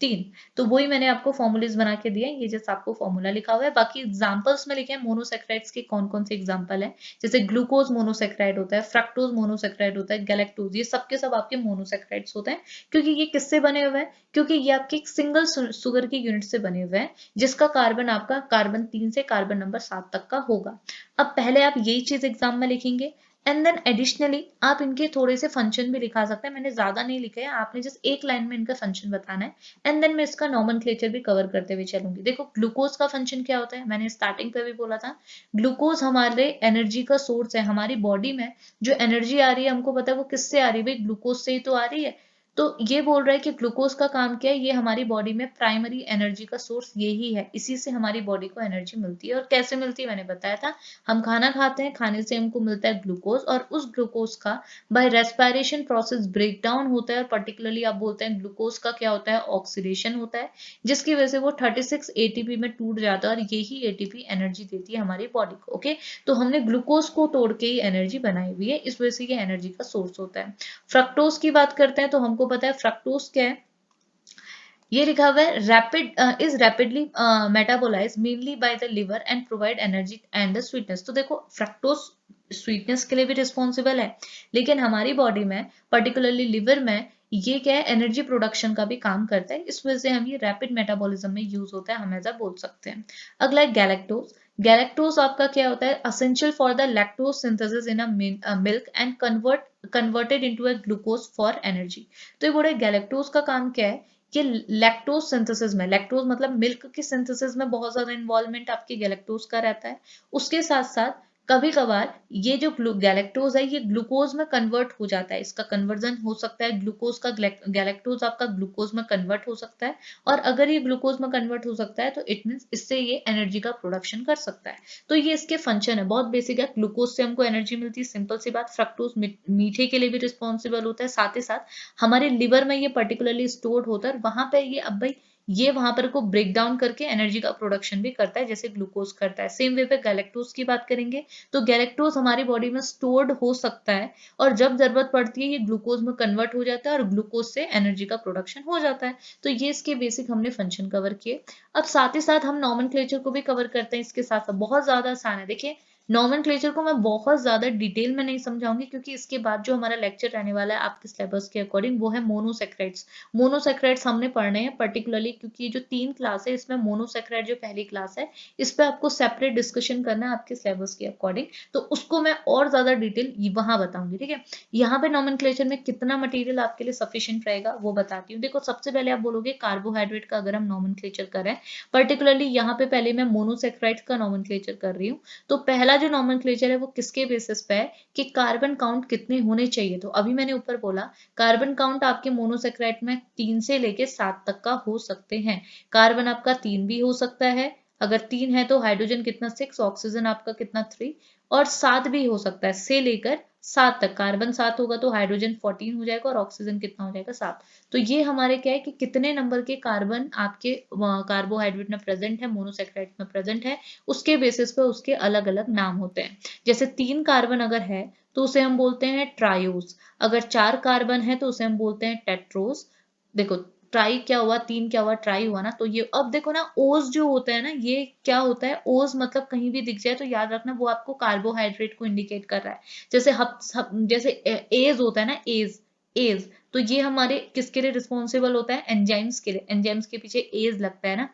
3। तो वही मैंने आपको फॉर्मूलेज बना के दिए, ये जैसे आपको फॉर्मूला लिखा हुआ है। बाकी एग्जांपल्स में लिखे हैं मोनोसेक्राइड्स के कौन कौन से एग्जांपल हैं, जैसे ग्लूकोज मोनोसेक्राइड होता है, फ्रक्टोज मोनोसेक्राइड होता है, गैलेक्टोज, ये सब के सब आपके मोनोसेक्राइड्स होते हैं। क्योंकि ये किससे बने हुए हैं, क्योंकि ये आपके एक सिंगल सुगर की यूनिट से बने हुए हैं, जिसका कार्बन आपका कार्बन 3 से कार्बन नंबर 7 तक का होगा। अब पहले आप यही चीज एग्जाम में लिखेंगे, एंड देन एडिशनली आप इनके थोड़े से फंक्शन भी लिखा सकते हैं। मैंने ज्यादा नहीं लिखे हैं, आपने जस्ट एक लाइन में इनका फंक्शन बताना है, एंड देन मैं इसका नॉमेनक्लेचर भी कवर करते हुए चलूंगी। देखो ग्लूकोज का फंक्शन क्या होता है, मैंने स्टार्टिंग पे भी बोला था, ग्लूकोज हमारे एनर्जी का सोर्स है। हमारी बॉडी में जो एनर्जी आ रही है, हमको पता है वो किससे आ रही है, भाई ग्लूकोज से ही तो आ रही है। तो ये बोल रहा है कि ग्लूकोज का काम क्या है, ये हमारी बॉडी में प्राइमरी एनर्जी का सोर्स यही है, इसी से हमारी बॉडी को एनर्जी मिलती है। और कैसे मिलती है मैंने बताया था, हम खाना खाते हैं, खाने से हमको मिलता है ग्लूकोज, और उस ग्लूकोज का by respiration process break down होता है, और पर्टिकुलरली आप बोलते हैं ग्लूकोज का क्या होता है, ऑक्सीडेशन होता है, जिसकी वजह से वो 36 एटीपी में टूट जाता है, और यही एटीपी एनर्जी देती है हमारी बॉडी को। ओके, तो हमने ग्लूकोज को तोड़ के ही एनर्जी बनाई हुई है, इस वजह से ये एनर्जी का सोर्स होता है। फ्रक्टोज की बात करते हैं तो हमको पता है फ्रक्टोज क्या है, ये लिखा हुआ है rapid is rapidly metabolise mainly by the liver and provide energy and the sweetness. तो देखो फ्रक्टोज स्वीटनेस के लिए भी रिस्पॉन्सिबल है, लेकिन हमारी बॉडी में पर्टिकुलरली लिवर में ये क्या है, एनर्जी प्रोडक्शन का भी काम करता है, इस वजह से हम ये रैपिड मेटाबॉलिज्म में यूज होता है, हम ऐसा बोल सकते हैं। अगला है गैलेक्टोज। गैलेक्टोज आपका क्या होता है, essential for the lactose synthesis in a milk and converted into a glucose for energy. तो ये बोले गैलेक्टोज का काम क्या है, कि लैक्टोज सिंथेसिस में, लैक्टोज मतलब मिल्क की सिंथेसिस में बहुत ज्यादा इन्वॉल्वमेंट आपकी गैलेक्टोज का रहता है। उसके साथ साथ कभी कभार ये जो गैलेक्टोज है ये ग्लूकोज में कन्वर्ट हो जाता है, इसका कन्वर्जन हो सकता है, ग्लूकोज का गैलेक्टोज आपका ग्लूकोज में कन्वर्ट हो सकता है। और अगर ये ग्लूकोज में कन्वर्ट हो सकता है तो इट मीन्स इससे ये एनर्जी का प्रोडक्शन कर सकता है। तो ये इसके फंक्शन है, बहुत बेसिक है। ग्लूकोज से हमको एनर्जी मिलती है, सिंपल सी बात। फ्रक्टोज मीठे के लिए भी रिस्पॉन्सिबल होता है, साथ ही साथ हमारे लिवर में ये पर्टिकुलरली स्टोर्ड होता है, और वहां पर ये अब भाई ये वहां पर को ब्रेक डाउन करके एनर्जी का प्रोडक्शन भी करता है, जैसे ग्लूकोज करता है। सेम वे पे गैलेक्टोज की बात करेंगे तो गैलेक्टोज हमारी बॉडी में स्टोर्ड हो सकता है, और जब जरूरत पड़ती है ये ग्लूकोज में कन्वर्ट हो जाता है, और ग्लूकोज से एनर्जी का प्रोडक्शन हो जाता है। तो ये इसके बेसिक हमने फंक्शन कवर किए। अब साथ ही साथ हम नॉमेनक्लेचर को भी कवर करते हैं इसके साथ साथ। बहुत ज्यादा आसान है। देखिए नॉमेनक्लेचर को मैं बहुत ज्यादा डिटेल में नहीं समझाऊंगी, क्योंकि इसके बाद जो हमारा लेक्चर रहने वाला है आपके सिलेबस के अकॉर्डिंग वो है मोनोसेक्राइड्स। मोनोसेक्राइड्स हमने पढ़ने हैं पर्टिकुलरली, क्योंकि ये जो 3 क्लास है इसमें मोनोसेक्राइड जो पहली क्लास है इस पे आपको सेपरेट डिस्कशन करना है आपके सिलेबस के अकॉर्डिंग, तो उसको मैं और ज्यादा डिटेल वहां बताऊंगी। ठीक है, यहाँ पे नॉमेनक्लेचर में कितना मटेरियल आपके लिए सफिशिएंट रहेगा वो बताती हूँ। देखो सबसे पहले आप बोलोगे कार्बोहाइड्रेट का अगर हम नॉमेनक्लेचर करें, पर्टिकुलरली यहाँ पे पहले मैं मोनोसेक्राइड का नॉमेनक्लेचर कर रही हूँ। तो पहला जो नॉमेनक्लेचर है वो किसके बेसिस पे है कि कार्बन काउंट कितने होने चाहिए। तो अभी मैंने ऊपर बोला कार्बन काउंट आपके मोनोसेक्राइड में 3 से लेके 7 तक का हो सकते हैं। कार्बन आपका 3 भी हो सकता है, अगर 3 है तो हाइड्रोजन कितना 6, ऑक्सीजन आपका कितना 3, और 7 भी हो सकता है, से लेकर 7 तक। कार्बन 7 होगा तो हाइड्रोजन 14 हो जाएगा, और ऑक्सीजन कितना हो जाएगा 7। तो ये हमारे क्या है कि कितने नंबर के कार्बन आपके कार्बोहाइड्रेट में प्रेजेंट है, मोनोसेक्राइड में प्रेजेंट है, उसके बेसिस पे उसके अलग अलग नाम होते हैं। जैसे 3 कार्बन अगर है तो उसे हम बोलते हैं ट्रायोज, अगर 4 कार्बन है तो उसे हम बोलते हैं टेट्रोज। देखो ट्राई क्या हुआ, 3 क्या हुआ, ट्राई हुआ ना। तो ये अब देखो ना ओज जो होता है ना, ये क्या होता है, ओज मतलब कहीं भी दिख जाए तो याद रखना वो आपको कार्बोहाइड्रेट को इंडिकेट कर रहा है। जैसे जैसे एज होता है ना, एज एज, तो ये हमारे किसके लिए रिस्पॉन्सिबल होता है, एंजाइम्स के लिए। एंजाइम्स के पीछे एज लगता है ना,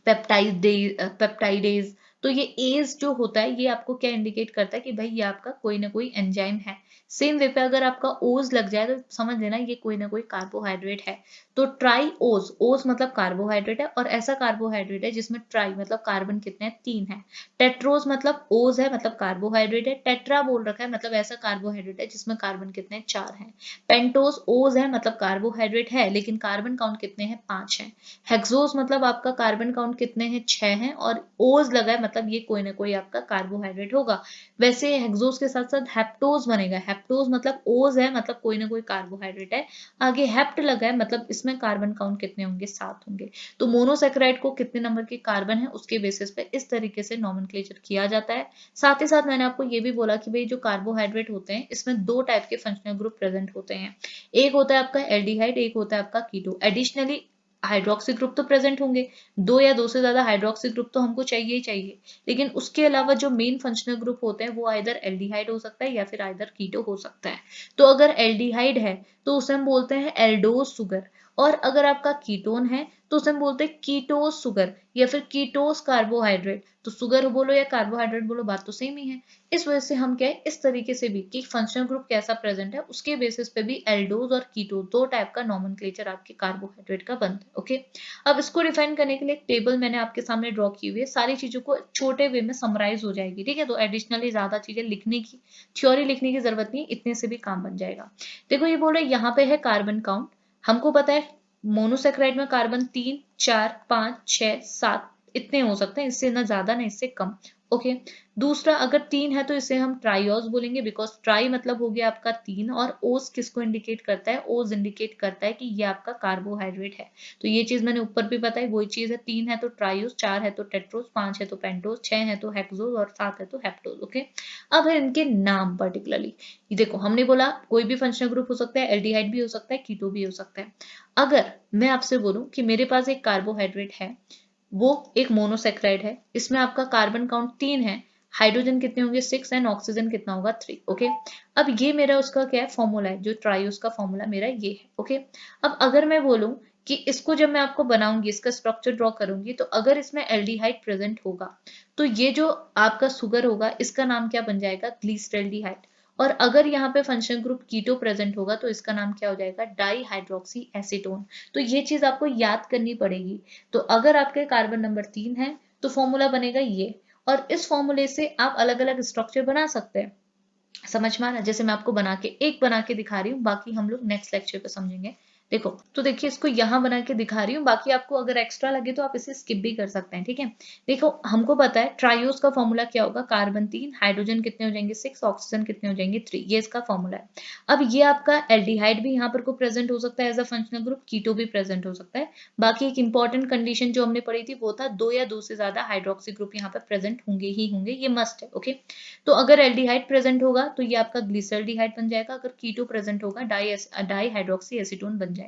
पेप्टाइडेज। तो ये एज जो होता है ये आपको क्या इंडिकेट करता है कि भाई ये आपका कोई ना कोई एंजाइम है। सेम वे पे अगर आपका ओज लग जाए तो समझ लेना ये कोई ना कोई कार्बोहाइड्रेट है। तो ट्राई ओज, ओज मतलब कार्बोहाइड्रेट है, और ऐसा कार्बोहाइड्रेट है जिसमें ट्राई मतलब कार्बन कितने हैं, 3 है। टेट्रोज मतलब ओज है मतलब कार्बोहाइड्रेट है, टेट्रा बोल रखा है मतलब ऐसा कार्बोहाइड्रेट है जिसमें कार्बन कितने 4 हैं। पेंटोज ओज है मतलब कार्बोहाइड्रेट है लेकिन कार्बन काउंट कितने हैं, 5 है। हेक्सोज मतलब आपका कार्बन काउंट कितने हैं, 6 हैं, और ओज लगा है मतलब ये कोई ना कोई आपका कार्बोहाइड्रेट होगा। वैसे हेक्सोज के साथ साथ हेप्टोज बनेगा, हेप्टोज मतलब ओज है मतलब कोई ना कोई कार्बोहाइड्रेट है। आगे हेप्ट लगा है मतलब इसमें कार्बन काउंट कितने होंगे, 7 होंगे। तो मोनोसेक्राइड को कितने नंबर के कार्बन है उसके बेसिस पे इस तरीके से नॉमेनक्लेचर किया जाता है। साथ ही साथ मैंने आपको ये भी बोला कि भाई जो कार्बोहाइड्रेट होते हैं इसमें 2 टाइप के फंक्शनल ग्रुप प्रेजेंट होते हैं। एक होता है आपका एल्डिहाइड, एक होता है आपका कीटो। एडिशनली हाइड्रोक्सी ग्रुप तो प्रेजेंट होंगे, 2 या 2 से ज्यादा हाइड्रोक्सी ग्रुप तो हमको चाहिए ही चाहिए। लेकिन उसके अलावा जो मेन फंक्शनल ग्रुप होते हैं वो आइदर एल्डिहाइड हो सकता है या फिर आइदर कीटो हो सकता है। तो अगर एल्डिहाइड है तो उसे हम बोलते हैं एल्डोस सुगर, और अगर आपका कीटोन है तो उसे हम बोलते हैं कीटोस सुगर या फिर कीटोस कार्बोहाइड्रेट। तो सुगर बोलो या कार्बोहाइड्रेट बोलो बात तो सेम ही है। इस वजह से हम क्या है इस तरीके से भी कि फंक्शनल ग्रुप कैसा प्रेजेंट है उसके बेसिस पे भी एल्डोज और कीटो 2 टाइप का नॉमेनक्लेचर आपके कार्बोहाइड्रेट का बनता है। ओके, अब इसको डिफाइन करने के लिए एक टेबल मैंने आपके सामने ड्रॉ की हुई है, सारी चीजों को छोटे वे में समराइज हो जाएगी। ठीक है, तो एडिशनली ज्यादा चीजें लिखने की, थ्योरी लिखने की जरूरत नहीं, इतने से भी काम बन जाएगा। देखो ये बोल रहे यहाँ पे है कार्बन काउंट, हमको पता है मोनोसेक्राइड में कार्बन 3, 4, 5, 6, 7 इतने हो सकते हैं, इससे ना ज्यादा ना इससे कम। ओके, दूसरा अगर 3 है तो इसे हम ट्राइओस बोलेंगे, बिकॉज ट्राई मतलब हो गया आपका 3, और ओस किसको इंडिकेट करता है, ओस इंडिकेट करता है कि ये आपका कार्बोहाइड्रेट है। तो ये चीज मैंने ऊपर भी बताई, वही चीज है। 3 है तो ट्राइओस, 4 है तो टेट्रोस, 5 है तो पेंटोस, 6 है तो हेक्सोस, और 7 है तो हेप्टोस। ओके, अब है इनके नाम पर्टिकुलरली। ये देखो हमने बोला कोई भी फंक्शनल ग्रुप हो सकता है, एल्डिहाइड भी हो सकता है, कीटो भी हो सकता है। अगर मैं आपसे बोलूं कि मेरे पास एक कार्बोहाइड्रेट है, वो एक मोनोसेक्राइड है, इसमें आपका कार्बन काउंट 3 है, हाइड्रोजन कितने होंगे 6 एंड ऑक्सीजन कितना होगा 3। ओके, अब ये मेरा उसका क्या है फॉर्मूला है, जो ट्राइओस का फॉर्मूला मेरा ये है। ओके, अब अगर मैं बोलूं कि इसको जब मैं आपको बनाऊंगी, इसका स्ट्रक्चर ड्रॉ करूंगी, तो अगर इसमें एल्डिहाइड प्रेजेंट होगा तो ये जो आपका सुगर होगा इसका नाम क्या बन जाएगा, ग्लिसरल्डिहाइड। और अगर यहाँ पे फंक्शनल ग्रुप कीटो प्रेजेंट होगा तो इसका नाम क्या हो जाएगा, डाई हाइड्रोक्सी एसीटोन। तो ये चीज आपको याद करनी पड़ेगी। तो अगर आपके कार्बन नंबर 3 है तो फॉर्मूला बनेगा ये, और इस फॉर्मूले से आप अलग अलग स्ट्रक्चर बना सकते हैं। समझ में आ रहा है? जैसे मैं आपको बना के दिखा रही हूँ, बाकी हम लोग नेक्स्ट लेक्चर पे समझेंगे। देखो तो देखिए इसको यहाँ बना के दिखा रही हूँ, बाकी आपको अगर एक्स्ट्रा लगे तो आप इसे स्किप भी कर सकते हैं, ठीक है। देखो हमको पता है ट्रायोस का फॉर्मूला क्या होगा, कार्बन 3, हाइड्रोजन कितने हो जाएंगे 6, ऑक्सीजन कितने हो जाएंगे 3, ये इसका फॉर्मूला है। अब ये आपका एल्डिहाइड भी यहाँ पर को प्रेजेंट हो सकता है एज अ फंक्शनल ग्रुप, कीटो भी प्रेजेंट हो सकता है। बाकी एक इंपॉर्टेंट कंडीशन जो हमने पढ़ी थी वो था 2 या 2 से ज्यादा हाइड्रोक्सी ग्रुप यहाँ पर प्रेजेंट होंगे ही होंगे, ये मस्ट है, ओके। तो अगर एल्डिहाइड प्रेजेंट होगा तो ये आपका ग्लिसरल्डिहाइड बन जाएगा, अगर कीटो प्रेजेंट होगा डाई हाइड्रोक्सी एसीटोन बन जाएगा।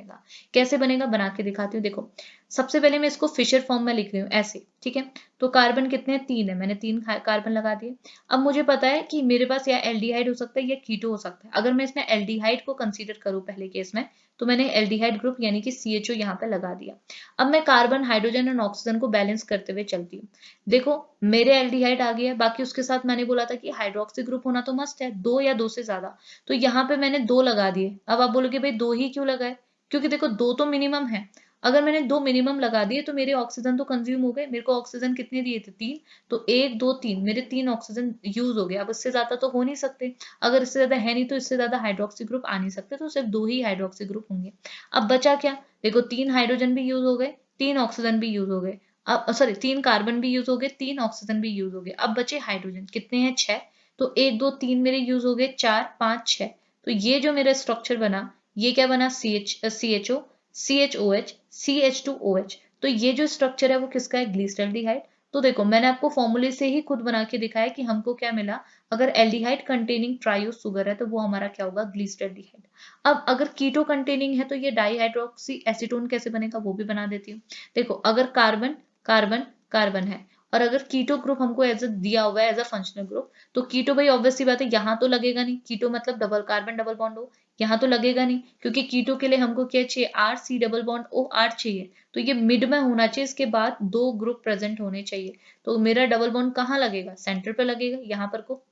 कैसे बनेगा बना के दिखाती हूँ। देखो सबसे पहले मैं इसको फिशर फॉर्म में लिख रही हूँ ऐसे, ठीक है। तो कार्बन कितने हैं 3 है, मैंने 3 कार्बन लगा दिए। अब मुझे पता है कि मेरे पास या एल्डिहाइड हो सकता है या कीटो हो सकता है। अगर मैं इसमें एल्डिहाइड को कंसीडर करूँ पहले केस में, तो मैंने एल्डिहाइड ग्रुप यानी कि CHO यहाँ पे लगा दिया। अब मैं कार्बन हाइड्रोजन और ऑक्सीजन को बैलेंस करते हुए चलती हूँ। देखो मेरे एल्डिहाइड आ गया, बाकी उसके साथ मैंने बोला था कि हाइड्रोक्सी ग्रुप होना तो मस्ट है, 2 या 2 से ज्यादा। तो यहाँ पे मैंने 2 लगा दिए। अब आप बोलोगे भाई 2 ही क्यों लगाए, क्योंकि देखो 2 तो मिनिमम है। अगर मैंने 2 मिनिमम लगा दिए तो मेरे ऑक्सीजन तो कंज्यूम हो गए। मेरे को ऑक्सीजन कितने दिए थे 3, तो 1 2 3 मेरे 3 ऑक्सीजन यूज हो गए। अब इससे ज्यादा तो हो नहीं सकते, अगर इससे ज्यादा है नहीं तो इससे ज्यादा हाइड्रोक्सी ग्रुप आ नहीं सकते, तो सिर्फ 2 ही हाइड्रोक्सी ग्रुप होंगे। अब बचा क्या, देखो 3 हाइड्रोजन भी यूज हो गए, 3 ऑक्सीजन भी यूज हो गए। अब सॉरी 3 कार्बन भी यूज हो गए, 3 ऑक्सीजन भी यूज हो गए। अब बचे हाइड्रोजन कितने हैं 6, तो 1 2 3 मेरे यूज हो गए, 4 5 6। तो ये जो मेरा स्ट्रक्चर बना ये क्या बना, CHO CHOH CH2OH। तो ये जो स्ट्रक्चर है वो किसका है, ग्लिसरल्डिहाइड। तो देखो मैंने आपको फॉर्मूले से ही खुद बना के दिखाया कि हमको क्या मिला, अगर एल्डिहाइड कंटेनिंग ट्रायोस सुगर है तो वो हमारा क्या होगा, ग्लिसरल्डिहाइड। अब अगर कीटो कंटेनिंग है तो ये डाईहाइड्रोक्सी एसीटोन कैसे बनेगा वो भी बना देती हूँ। देखो अगर कार्बन कार्बन कार्बन है और अगर कीटो ग्रुप हमको एज दिया हुआ है एज अ फंक्शनल ग्रुप, तो कीटो भाई ऑब्वियस सी बात है यहाँ तो लगेगा नहीं, कीटो मतलब डबल कार्बन डबल बॉन्ड हो, यहाँ तो लगेगा नहीं, क्योंकि कीटो के लिए हमको क्या चाहिए, RC डबल बॉन्ड OR चाहिए। तो ये मिड में होना चाहिए, इसके बाद 2 ग्रुप प्रेजेंट होने चाहिए। तो मेरा डबल बॉन्ड कहाँ लगेगा, सेंटर पे लगेगा यहाँ पर को,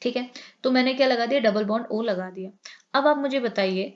ठीक है। तो मैंने क्या लगा दिया, डबल बॉन्ड O लगा दिया। अब आप मुझे बताइए,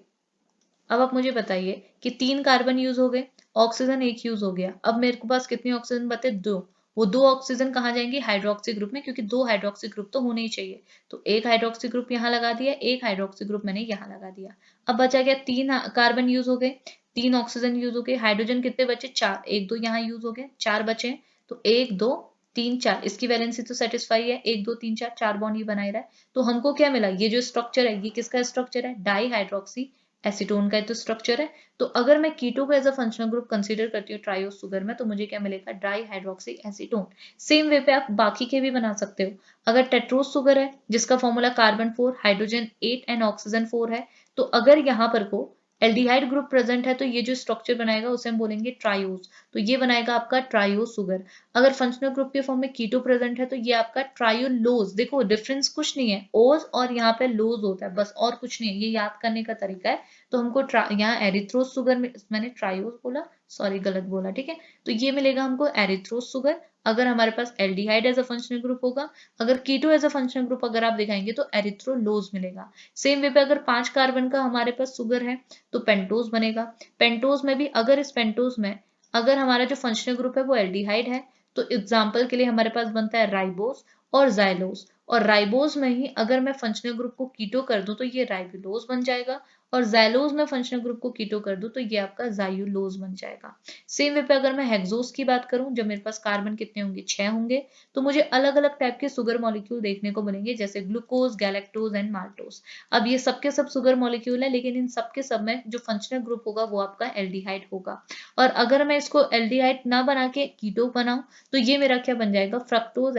अब आप मुझे बताइए कि 3 कार्बन यूज हो गए, ऑक्सीजन 1 यूज हो गया। अब मेरे को पास कितनी ऑक्सीजन बचे, 2। वो 2 ऑक्सीजन कहाँ जाएंगे, हाइड्रोक्सी ग्रुप में, क्योंकि 2 हाइड्रोक्सी ग्रुप तो होने ही चाहिए। तो एक हाइड्रोक्सी ग्रुप यहाँ लगा दिया, एक हाइड्रोक्सी ग्रुप मैंने यहाँ लगा दिया। अब बचा गया 3 कार्बन यूज हो गए, 3 ऑक्सीजन यूज हो गए, हाइड्रोजन कितने बचे 4, 1 2 यहाँ यूज हो गए, 4 बचे। तो 1 2 3 4 इसकी वैलेंसी तो सेटिस्फाई है, 1 2 3 4 4 बॉन्ड ये बना ही रहा है। तो हमको क्या मिला, ये जो स्ट्रक्चर है ये किसका स्ट्रक्चर है, डाई हाइड्रोक्सी एसीटोन का तो स्ट्रक्चर है। तो अगर मैं कीटो को as a functional group consider करती हूँ ट्रायोस सुगर में, तो मुझे क्या मिलेगा, dihydroxy acetone. Same way पे आप बाकी के भी बना सकते हो। अगर टेट्रोस सुगर है जिसका formula carbon 4 hydrogen 8 and oxygen 4 है, तो अगर यहाँ पर को एल्डिहाइड ग्रुप प्रेजेंट है तो ये जो स्ट्रक्चर बनाएगा उसे हम बोलेंगे ट्रायोस। तो ये बनाएगा आपका ट्रायोस सुगर। अगर फंक्शनल ग्रुप के फॉर्म में कीटो प्रेजेंट है तो ये आपका ट्रायोलोज। देखो डिफरेंस कुछ नहीं है, ओज और यहाँ पे लोज होता है बस, और कुछ नहीं है, ये याद करने का तरीका है। तो हमको यहाँ एरिथ्रोस सुगर में, मैंने ट्रायोस बोला, सॉरी गलत बोला, ठीक है। तो ये मिलेगा हमको एरिथ्रोस सुगर अगर हमारे पास aldehyde as a functional group होगा। अगर keto as a functional group अगर आप दिखाएंगे तो एरिथ्रोलोज मिलेगा। सेम वे पे अगर 5 कार्बन का हमारे पास सुगर है तो पेंटोज बनेगा। पेंटोज में भी अगर इस पेंटोज में अगर हमारा जो फंक्शनल ग्रुप है वो एल्डिहाइड है, तो एग्जाम्पल के लिए हमारे पास बनता है राइबोस और जाइलोस। और राइबोस में ही अगर मैं फंक्शनल ग्रुप को कीटो कर दूं तो ये राइबुलोज बन जाएगा, और जाइलोज में फंक्शनल ग्रुप को कीटो कर दूं तो ये आपका जायुलोज बन जाएगा। सेम वे पे अगर मैं हेक्सोस की बात करूं, जब मेरे पास कार्बन कितने होंगे 6 होंगे, तो मुझे अलग अलग टाइप के सुगर मॉलिक्यूल देखने को मिलेंगे, जैसे ग्लूकोज, गैलेक्टोज एंड माल्टोज। अब ये सबके सब सुगर मॉलिक्यूल है, लेकिन इन सबके सब में जो फंक्शनल ग्रुप होगा वो आपका एल्डिहाइड होगा। और अगर मैं इसको एल्डिहाइड ना बना के कीटो बनाऊं तो ये मेरा क्या बन जाएगा, fructose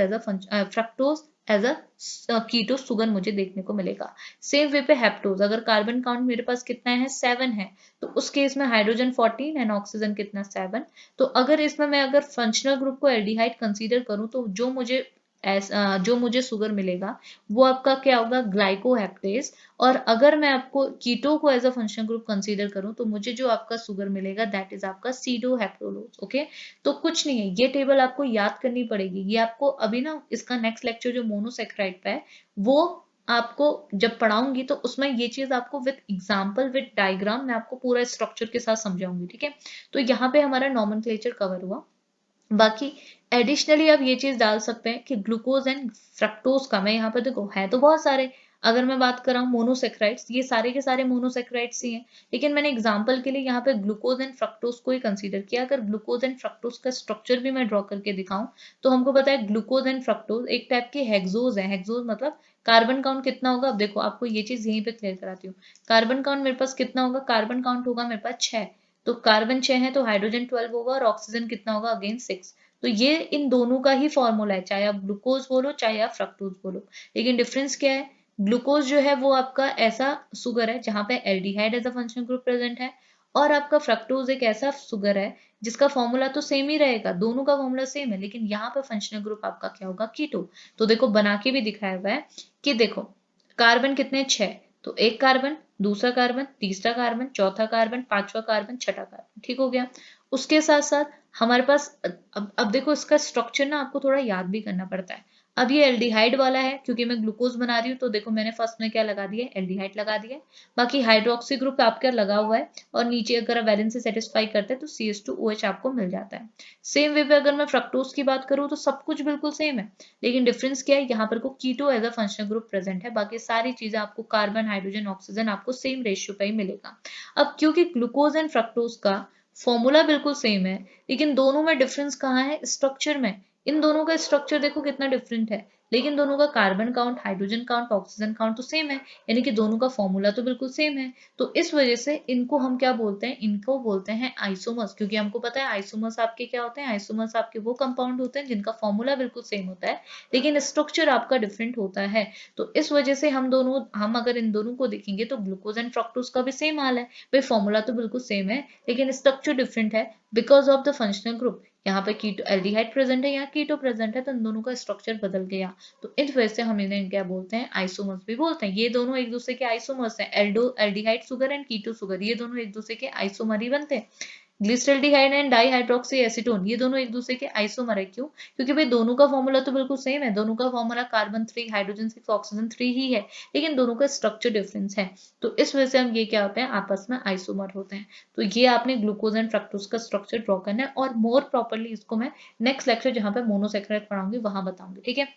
as a keto sugar मुझे देखने को मिलेगा। सेम वे पे हेप्टोज, अगर कार्बन काउंट मेरे पास कितना है 7 है, तो उस केस में हाइड्रोजन 14 एंड ऑक्सीजन कितना 7। तो अगर इसमें मैं अगर फंक्शनल ग्रुप को एल्डिहाइड कंसीडर करूं तो जो मुझे सुगर मिलेगा वो आपका क्या होगा, ग्लाइकोहेप्टेज। और अगर मैं आपको कीटो को as a functional group consider करूं तो मुझे जो आपका सुगर मिलेगा दैट इज आपका सीडोहेप्टोलोज, ओके। तो कुछ नहीं है, ये टेबल आपको याद करनी पड़ेगी। ये आपको अभी ना इसका नेक्स्ट लेक्चर जो मोनोसेक्राइड पे है वो आपको जब पढ़ाऊंगी तो उसमें ये चीज आपको विद एग्जांपल विद डायग्राम मैं आपको पूरा स्ट्रक्चर के साथ समझाऊंगी, ठीक है। तो यहाँ पे हमारा नॉमेनक्लेचर कवर हुआ। बाकी एडिशनली आप ये चीज डाल सकते हैं कि ग्लूकोज एंड फ्रक्टोज का, मैं यहाँ पे देखो है तो बहुत सारे, अगर मैं बात कर रहा हूँ मोनोसेक्राइड्स, ये सारे के सारे मोनोसेक्राइड्स ही हैं, लेकिन मैंने एग्जांपल के लिए यहाँ पे ग्लूकोज एंड फ्रक्टोज को ही कंसीडर किया। अगर ग्लूकोज एंड फ्रक्टोज का स्ट्रक्चर भी मैं ड्रॉ करके दिखाऊं तो हमको पता है ग्लूकोज एंड फ्रक्टोज एक टाइप के हेक्सोज है। हेक्सोज मतलब कार्बन काउंट कितना होगा, अब देखो आपको ये चीज यहीं पे क्लियर कराती हूँ। कार्बन काउंट मेरे पास कितना होगा, कार्बन काउंट होगा मेरे पास 6, तो कार्बन 6 है तो हाइड्रोजन 12 होगा और ऑक्सीजन कितना होगा, अगेन 6। तो ये इन दोनों का ही फॉर्मूला है, चाहे आप ग्लूकोज बोलो चाहे आप फ्रक्टोज बोलो। लेकिन डिफरेंस क्या है, ग्लूकोज जो है वो आपका ऐसा शुगर है जहां पे aldehyde as a functional group present है, और आपका फ्रक्टोज एक ऐसा शुगर है जिसका फॉर्मूला तो सेम ही रहेगा, दोनों का फॉर्मूला सेम है, लेकिन यहाँ पे फंक्शनल ग्रुप आपका क्या होगा, कीटो। तो देखो बना के भी दिखाया हुआ है कि देखो कार्बन कितने 6, तो एक कार्बन, दूसरा कार्बन, तीसरा कार्बन, चौथा कार्बन, पांचवा कार्बन, छठा कार्बन, ठीक हो गया। उसके साथ साथ हमारे पास अब देखो इसका स्ट्रक्चर ना आपको थोड़ा याद भी करना पड़ता है। अब ये एल्डिहाइड वाला है क्योंकि मैं ग्लूकोज बना रही हूँ, तो देखो मैंने फर्स्ट में क्या लगा दिया, एल्डिहाइड लगा दिया। बाकी हाइड्रोक्सी ग्रुप आपका लगा हुआ है और नीचे अगर आप वैलेंस से सेटिस्फाई करते हैं तो CH2OH आपको मिल जाता है। सेम वे पे अगर मैं फ्रक्टोज की बात करूँ तो सब कुछ बिल्कुल सेम है, लेकिन डिफरेंस क्या है, यहाँ पर को keto as a functional group present है, बाकी सारी चीजें आपको कार्बन हाइड्रोजन ऑक्सीजन आपको सेम रेशियो पे ही मिलेगा। अब क्योंकि ग्लूकोज एंड फ्रक्टोज का फॉर्मूला बिल्कुल सेम है, लेकिन दोनों में डिफरेंस कहाँ है, स्ट्रक्चर में। इन दोनों का स्ट्रक्चर देखो कितना डिफरेंट है, लेकिन दोनों का carbon count, hydrogen count, oxygen count तो सेम है, यानी कि दोनों का फॉर्मूला तो बिल्कुल सेम है। तो इस वजह से इनको हम क्या बोलते हैं, इनको बोलते हैं आइसोमर्स, क्योंकि हमको पता है आइसोमर्स आपके क्या होते हैं, आइसोमर्स आपके वो कंपाउंड होते हैं जिनका फॉर्मूला बिल्कुल सेम होता है, लेकिन स्ट्रक्चर आपका डिफरेंट होता है। तो इस वजह से हम अगर इन दोनों को देखेंगे तो ग्लूकोज एंड फ्रक्टोज का भी सेम हाल है, भाई फॉर्मूला तो बिल्कुल सेम है लेकिन स्ट्रक्चर डिफरेंट है because of the functional group. यहाँ पे कीटो एल्डिहाइड प्रेजेंट है, यहाँ कीटो प्रेजेंट है, तो इन दोनों का स्ट्रक्चर बदल गया। तो इस वजह से हम इन्हें क्या बोलते हैं, आइसोमर्स भी बोलते हैं। ये दोनों एक दूसरे के आइसोमर्स हैं, aldehyde sugar and keto sugar, ये दोनों एक दूसरे के आइसोमर ही बनते हैं। ग्लिसरल्डिहाइड एंड डाईहाइड्रोक्सी एसीटोन, ये दोनों एक दूसरे के आइसोमर है, क्यों, क्योंकि भाई दोनों का फॉर्मूला तो बिल्कुल सेम है, दोनों का फॉर्मूला कार्बन 3 हाइड्रोजन 6 ऑक्सीजन 3 ही है, लेकिन दोनों का स्ट्रक्चर डिफरेंस है। तो इस वजह से हम ये क्या होते हैं, आपस में आइसोमर होते हैं। तो ये आपने ग्लूकोज एंड फ्रक्टोज का स्ट्रक्चर ड्रॉ करना है, और मोर प्रॉपरली इसको मैं नेक्स्ट लेक्चर जहां पे मोनोसेक्राइड पढ़ाऊंगी वहां बताऊंगी, ठीक है।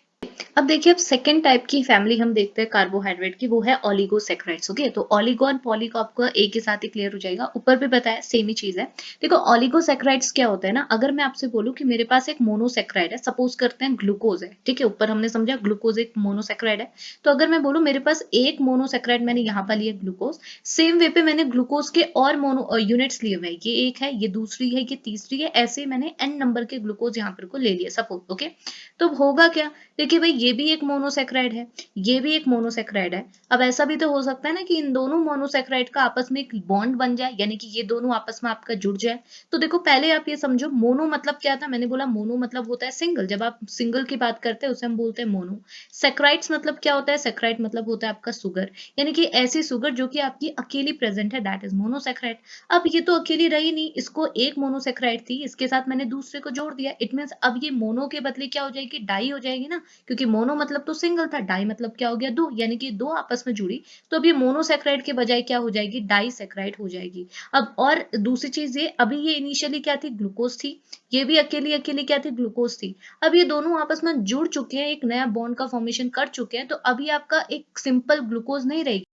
अब देखिए, अब सेकेंड टाइप की फैमिली हम देखते हैं कार्बोहाइड्रेट की, वो है ओलिगोसेक्राइड्स। ओके, तो ओलिगो और पॉली को आपको एक के साथ ही क्लियर हो जाएगा, ऊपर भी बताया सेम ही चीज है। देखो ओलिगोसेक्राइड्स क्या होता है ना, अगर मैं आपसे बोलूं कि मेरे पास एक मोनोसेक्राइड है, सपोज करते हैं ग्लूकोज है, ठीक है, ऊपर हमने समझा ग्लूकोज एक मोनोसेक्राइड है, तो अगर मैं बोलूं मेरे पास एक मोनोसेक्राइड मैंने यहाँ पर लिया ग्लूकोज, सेम वे पे मैंने ग्लूकोज के और मोनो यूनिट्स लिए हुए हैं, ये एक है, ये दूसरी है, ये तीसरी है, ऐसे मैंने n नंबर के ग्लूकोज यहाँ पर को ले लिया सपोज। ओके, तो होगा क्या, देखिए भाई ये भी एक मोनोसेक्राइड है, ये भी एक मोनोसेक्राइड है। अब ऐसा भी तो हो सकता है ना कि इन दोनों मोनोसेक्राइड का आपस में एक बॉन्ड बन जाए, यानी कि ये दोनों आपस में आपका जुड़ जाए। तो देखो पहले आप ये समझो, मोनो मतलब क्या था, मैंने बोला मोनो मतलब होता है सिंगल, जब आप सिंगल की बात करते हैं उसे हम बोलते हैं मोनो। सेक्राइड्स मतलब क्या होता है, सेक्राइड मतलब होता है आपका सुगर, यानी कि ऐसी सुगर जो कि आपकी अकेली प्रेजेंट है, दैट इज मोनोसेक्राइड। अब ये तो अकेली रही नहीं, इसको एक मोनोसेक्राइड थी, इसके साथ मैंने दूसरे को जोड़ दिया, इट मीन्स अब ये मोनो के बदले क्या हो जाएगी, डाई हो जाएगी ना, क्योंकि मोनो मतलब तो सिंगल था, डाई मतलब क्या हो गया, दो, यानी कि दो आपस में जुड़ी, तो अब ये मोनोसेक्राइड के बजाय क्या हो जाएगी, डाईसेक्राइड हो जाएगी। अब और दूसरी चीज ये, अभी ये इनिशियली क्या थी, ग्लूकोज थी, ये भी अकेली अकेली क्या थी, ग्लूकोज थी। अब ये दोनों आपस में जुड़ चुके हैं, एक नया बॉन्ड का फॉर्मेशन कर चुके हैं, तो अभी आपका एक सिंपल ग्लूकोज नहीं रहेगी,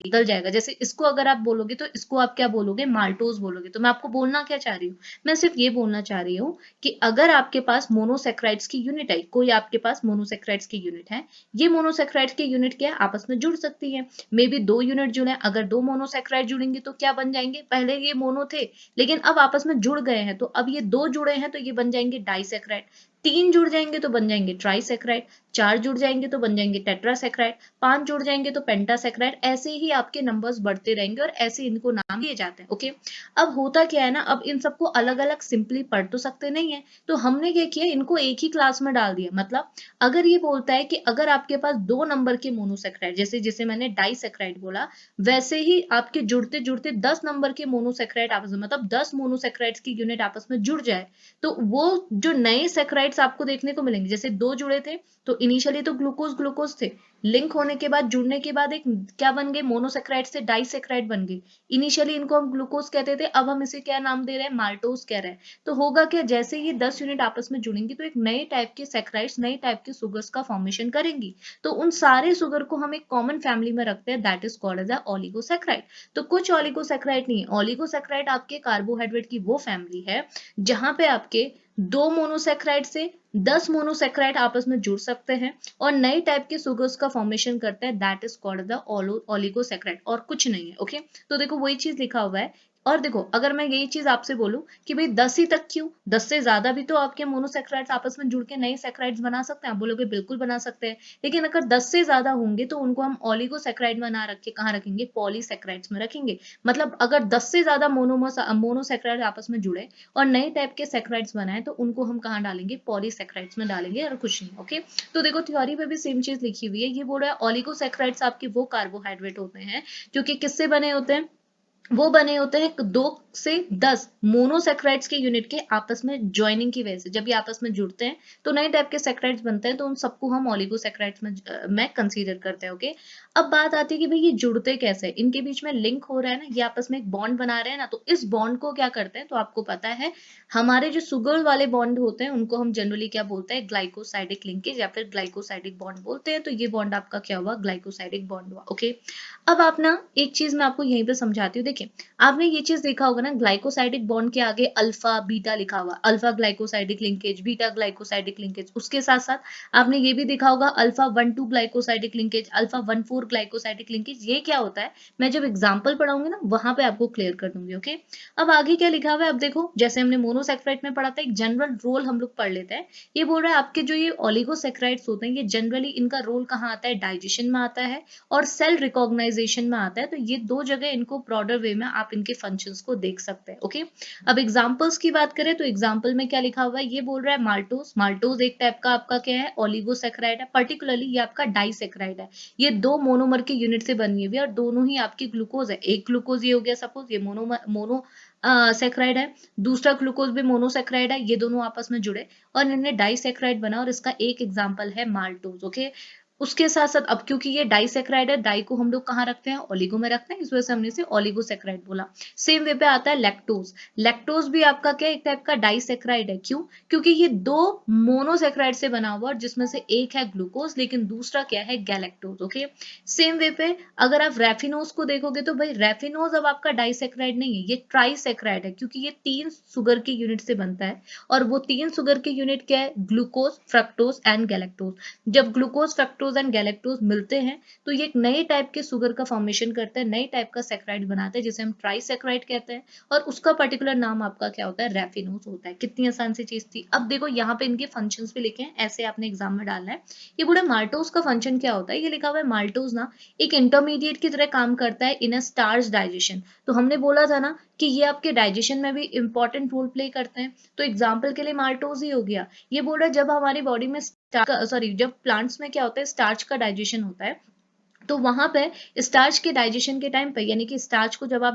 निकल जाएगा। जैसे इसको अगर आप बोलोगे तो इसको आप क्या बोलोगे, माल्टोज बोलोगे। तो मैं आपको बोलना क्या चाह रही हूँ, मैं सिर्फ ये बोलना चाह रही हूँ कि अगर आपके पास मोनोसेक्राइड्स की यूनिट है, कोई आपके पास मोनोसेक्राइड्स की यूनिट है, ये मोनोसेक्राइड्स की यूनिट क्या है, आपस में जुड़ सकती है। मे बी दो यूनिट जुड़े, अगर दो मोनोसेक्राइड जुड़ेंगे तो क्या बन जाएंगे, पहले ये मोनो थे लेकिन अब आपस में जुड़ गए हैं, तो अब ये दो जुड़े हैं तो ये बन जाएंगे डाइसेक्राइड, तीन जुड़ जाएंगे तो बन जाएंगे ट्राइसेक्राइड, चार जुड़ जाएंगे तो बन जाएंगे टेट्रासेक्राइड, पांच जुड़ जाएंगे तो पेंटासेक्राइड, ऐसे ही आपके नंबर्स बढ़ते रहेंगे और ऐसे इनको नाम दिए जाते हैं। ओके, अब होता क्या है ना, अब इन सबको अलग अलग सिंपली पढ़ तो सकते नहीं है, तो हमने क्या किया, इनको एक ही क्लास में डाल दिया। मतलब अगर ये बोलता है कि अगर आपके पास दो नंबर के मोनोसेक्राइड, जैसे जिसे मैंने डाइसेक्राइड बोला, वैसे ही आपके जुड़ते जुड़ते 10 नंबर के मोनोसेक्राइड आपस में, मतलब 10 मोनोसेक्राइड्स की यूनिट आपस में जुड़ जाए, तो वो जो नए सेक्राइड्स आपको देखने को मिलेंगे, जैसे दो जुड़े थे तो इनिशियली तो ग्लूकोज ग्लूकोज थे, लिंक होने के बाद, जुड़ने के बाद एक क्या बन गए, मोनोसेक्राइड से डाइसेक्राइड बन गई। इनिशियली इनको हम ग्लूकोज कहते थे, अब हम इसे क्या नाम दे रहे हैं, माल्टोज कह रहे हैं। तो होगा क्या, जैसे ये 10 यूनिट आपस में जुड़ेंगी तो एक नए टाइप के सेक्राइड्स, नए टाइप के सुगर्स का फॉर्मेशन करेंगी। तो उन सारे सुगर को हम एक कॉमन फैमिली में रखते हैं, that is called as a oligosaccharide. तो कुछ ओलिगोसेक्राइड नहीं है, ओलिगोसेक्राइड आपके कार्बोहाइड्रेट की वो फैमिली है जहां पे आपके 2 मोनोसेक्राइड से 10 मोनोसेक्राइड आपस में जुड़ सकते हैं और नए टाइप के सुगर्स का फॉर्मेशन करते हैं, that is called the oligosaccharide, और कुछ नहीं है। ओके, तो देखो वही चीज लिखा हुआ है। और देखो अगर मैं यही चीज आपसे बोलूं कि भाई 10 ही तक क्यों, 10 से ज्यादा भी तो आपके मोनोसेक्राइड्स आपस में जुड़ के नए सेक्राइड्स बना सकते हैं। आप बोलोगे बिल्कुल बना सकते हैं, लेकिन अगर 10 से ज्यादा होंगे तो उनको हम ओलिगोसेक्राइड में ना रख के कहाँ रखेंगे, पॉलीसेक्राइड्स में रखेंगे। मतलब अगर 10 से ज्यादा मोनोसेक्राइड आपस में जुड़े और नए टाइप के सेक्राइड्स बनाए तो उनको हम कहाँ डालेंगे, पॉलीसेक्राइड्स में डालेंगे, और कुछ नहीं। ओके, तो देखो थ्योरी में भी सेम चीज लिखी हुई है। ये बोल रहा है ओलिगोसेक्राइड्स आपके वो कार्बोहाइड्रेट होते हैं जो कि किससे बने होते हैं, वो बने होते हैं 2 से 10 मोनोसेक्राइड्स के यूनिट के आपस में ज्वाइनिंग की वजह से। जब ये आपस में जुड़ते हैं तो नए टाइप के सेक्राइड्स बनते हैं, तो उन सबको हम ओलिगोसेक्राइड्स में कंसीडर करते हैं। ओके, अब बात आती है कि भाई ये जुड़ते कैसे, इनके बीच में लिंक हो रहा है ना, ये आपस में एक बॉन्ड बना रहे हैं ना, तो इस बॉन्ड को क्या करते हैं, तो आपको पता है हमारे जो सुगर वाले बॉन्ड होते हैं उनको हम जनरली क्या बोलते हैं, ग्लाइकोसाइडिक लिंकेज या फिर ग्लाइकोसाइडिक बॉन्ड बोलते हैं। तो ये बॉन्ड आपका क्या हुआ, ग्लाइकोसाइडिक बॉन्ड हुआ। ओके, अब आप ना एक चीज मैं आपको यहीं पे समझाती हूँ। देखिए आपने ये चीज देखा होगा ना, ग्लाइकोसाइडिक बॉन्ड के आगे अल्फा बीटा लिखा हुआ, alpha glycosidic linkage, beta glycosidic linkage. उसके साथ साथ आपने ये भी देखा होगा alpha 1 2 glycosidic linkage, alpha 1 4 glycosidic linkage. ये क्या होता है, मैं जब एग्जाम्पल पढ़ाऊंगी ना वहां पे आपको क्लियर कर दूंगी। ओके, अब आगे क्या लिखा हुआ है, अब देखो जैसे हमने मोनोसेक्राइड में पढ़ा था, एक जनरल रोल हम लोग पढ़ लेते हैं। ये बोल रहा है आपके जो ये ओलिगोसेक्राइड्स होते हैं, ये जनरली इनका रोल कहाँ आता है, डाइजेशन में आता है और सेल रिकॉग्नाइजेशन में आता है। तो ये दो जगह इनको ब्रॉडर वे में आप इनके फंक्शंस को देख सकते हैं। ओके, अब एग्जांपल्स की बात करें तो एग्जांपल में क्या लिखा हुआ है, ये बोल रहा है माल्टोज। माल्टोज एक टाइप का आपका क्या है, ओलिगोसेक्राइड है, पर्टिकुलरली ये आपका डाइसेक्राइड है। ये 2 मोनोमर के यूनिट से बनी हुई है और दोनों ही आपकी ग्लूकोज है। एक ग्लूकोज ये हो गया, सपोज ये मोनो मोनो सेक्राइड है, दूसरा ग्लूकोज भी मोनोसेक्राइड है, ये दोनों आपस में जुड़े और इनमें डाइसेक्राइड बना, और इसका एक एग्जांपल है माल्टोज। ओके, उसके साथ साथ अब क्योंकि ये डाइसेक्राइड है, डाई को हम लोग कहाँ रखते हैं, ओलिगो में रखते हैं, इस वजह से हमने इसे ओलिगोसेक्राइड बोला। सेम वे पे आता है लैक्टोज। लैक्टोज भी आपका क्या, एक टाइप का डाइसेक्राइड है। क्यों, क्योंकि ये 2 मोनोसेक्राइड से बना हुआ और जिसमें से एक है ग्लूकोज लेकिन दूसरा क्या है, गैलेक्टोज। ओके, सेम वे पे अगर आप रेफिनोज को देखोगे तो भाई रेफिनोज अब आपका डाइसेक्राइड नहीं है, ये ट्राइसेक्राइड है, क्योंकि ये 3 शुगर की यूनिट से बनता है और वो 3 शुगर की यूनिट क्या है, ग्लूकोज, फ्रक्टोज एंड गैलेक्टोज। जब ग्लूकोज, फ्रक्टोज एंड गैलेक्टोज मिलते हैं तो ये एक नए टाइप के शुगर का फॉर्मेशन करते हैं, नए टाइप का सेक्राइड बनाते हैं जिसे हम ट्राइसेक्राइड कहते हैं, और उसका पर्टिकुलर नाम आपका क्या होता है, रेफिनोज होता है। कितनी आसान सी चीज थी। अब देखो यहाँ पे इनके फंक्शंस भी लिखे हैं, ऐसे आपने एग्जाम में डालना है। ये पूरा माल्टोज का फंक्शन क्या होता है, ये लिखा हुआ है माल्टोज ना एक इंटरमीडिएट की तरह काम करता है इन अ स्टार्च डाइजेशन। तो हमने बोला था ना कि ये आपके डाइजेशन में भी इंपॉर्टेंट रोल प्ले करते हैं। तो एग्जाम्पल के लिए माल्टोज ही हो गया। ये बोल रहा है जब हमारी बॉडी में सॉरी जब प्लांट्स में क्या होता है, स्टार्च का डाइजेशन होता है, तो वहां पे स्टार्च के डाइजेशन के टाइम पे, यानी कि स्टार्च को जब आप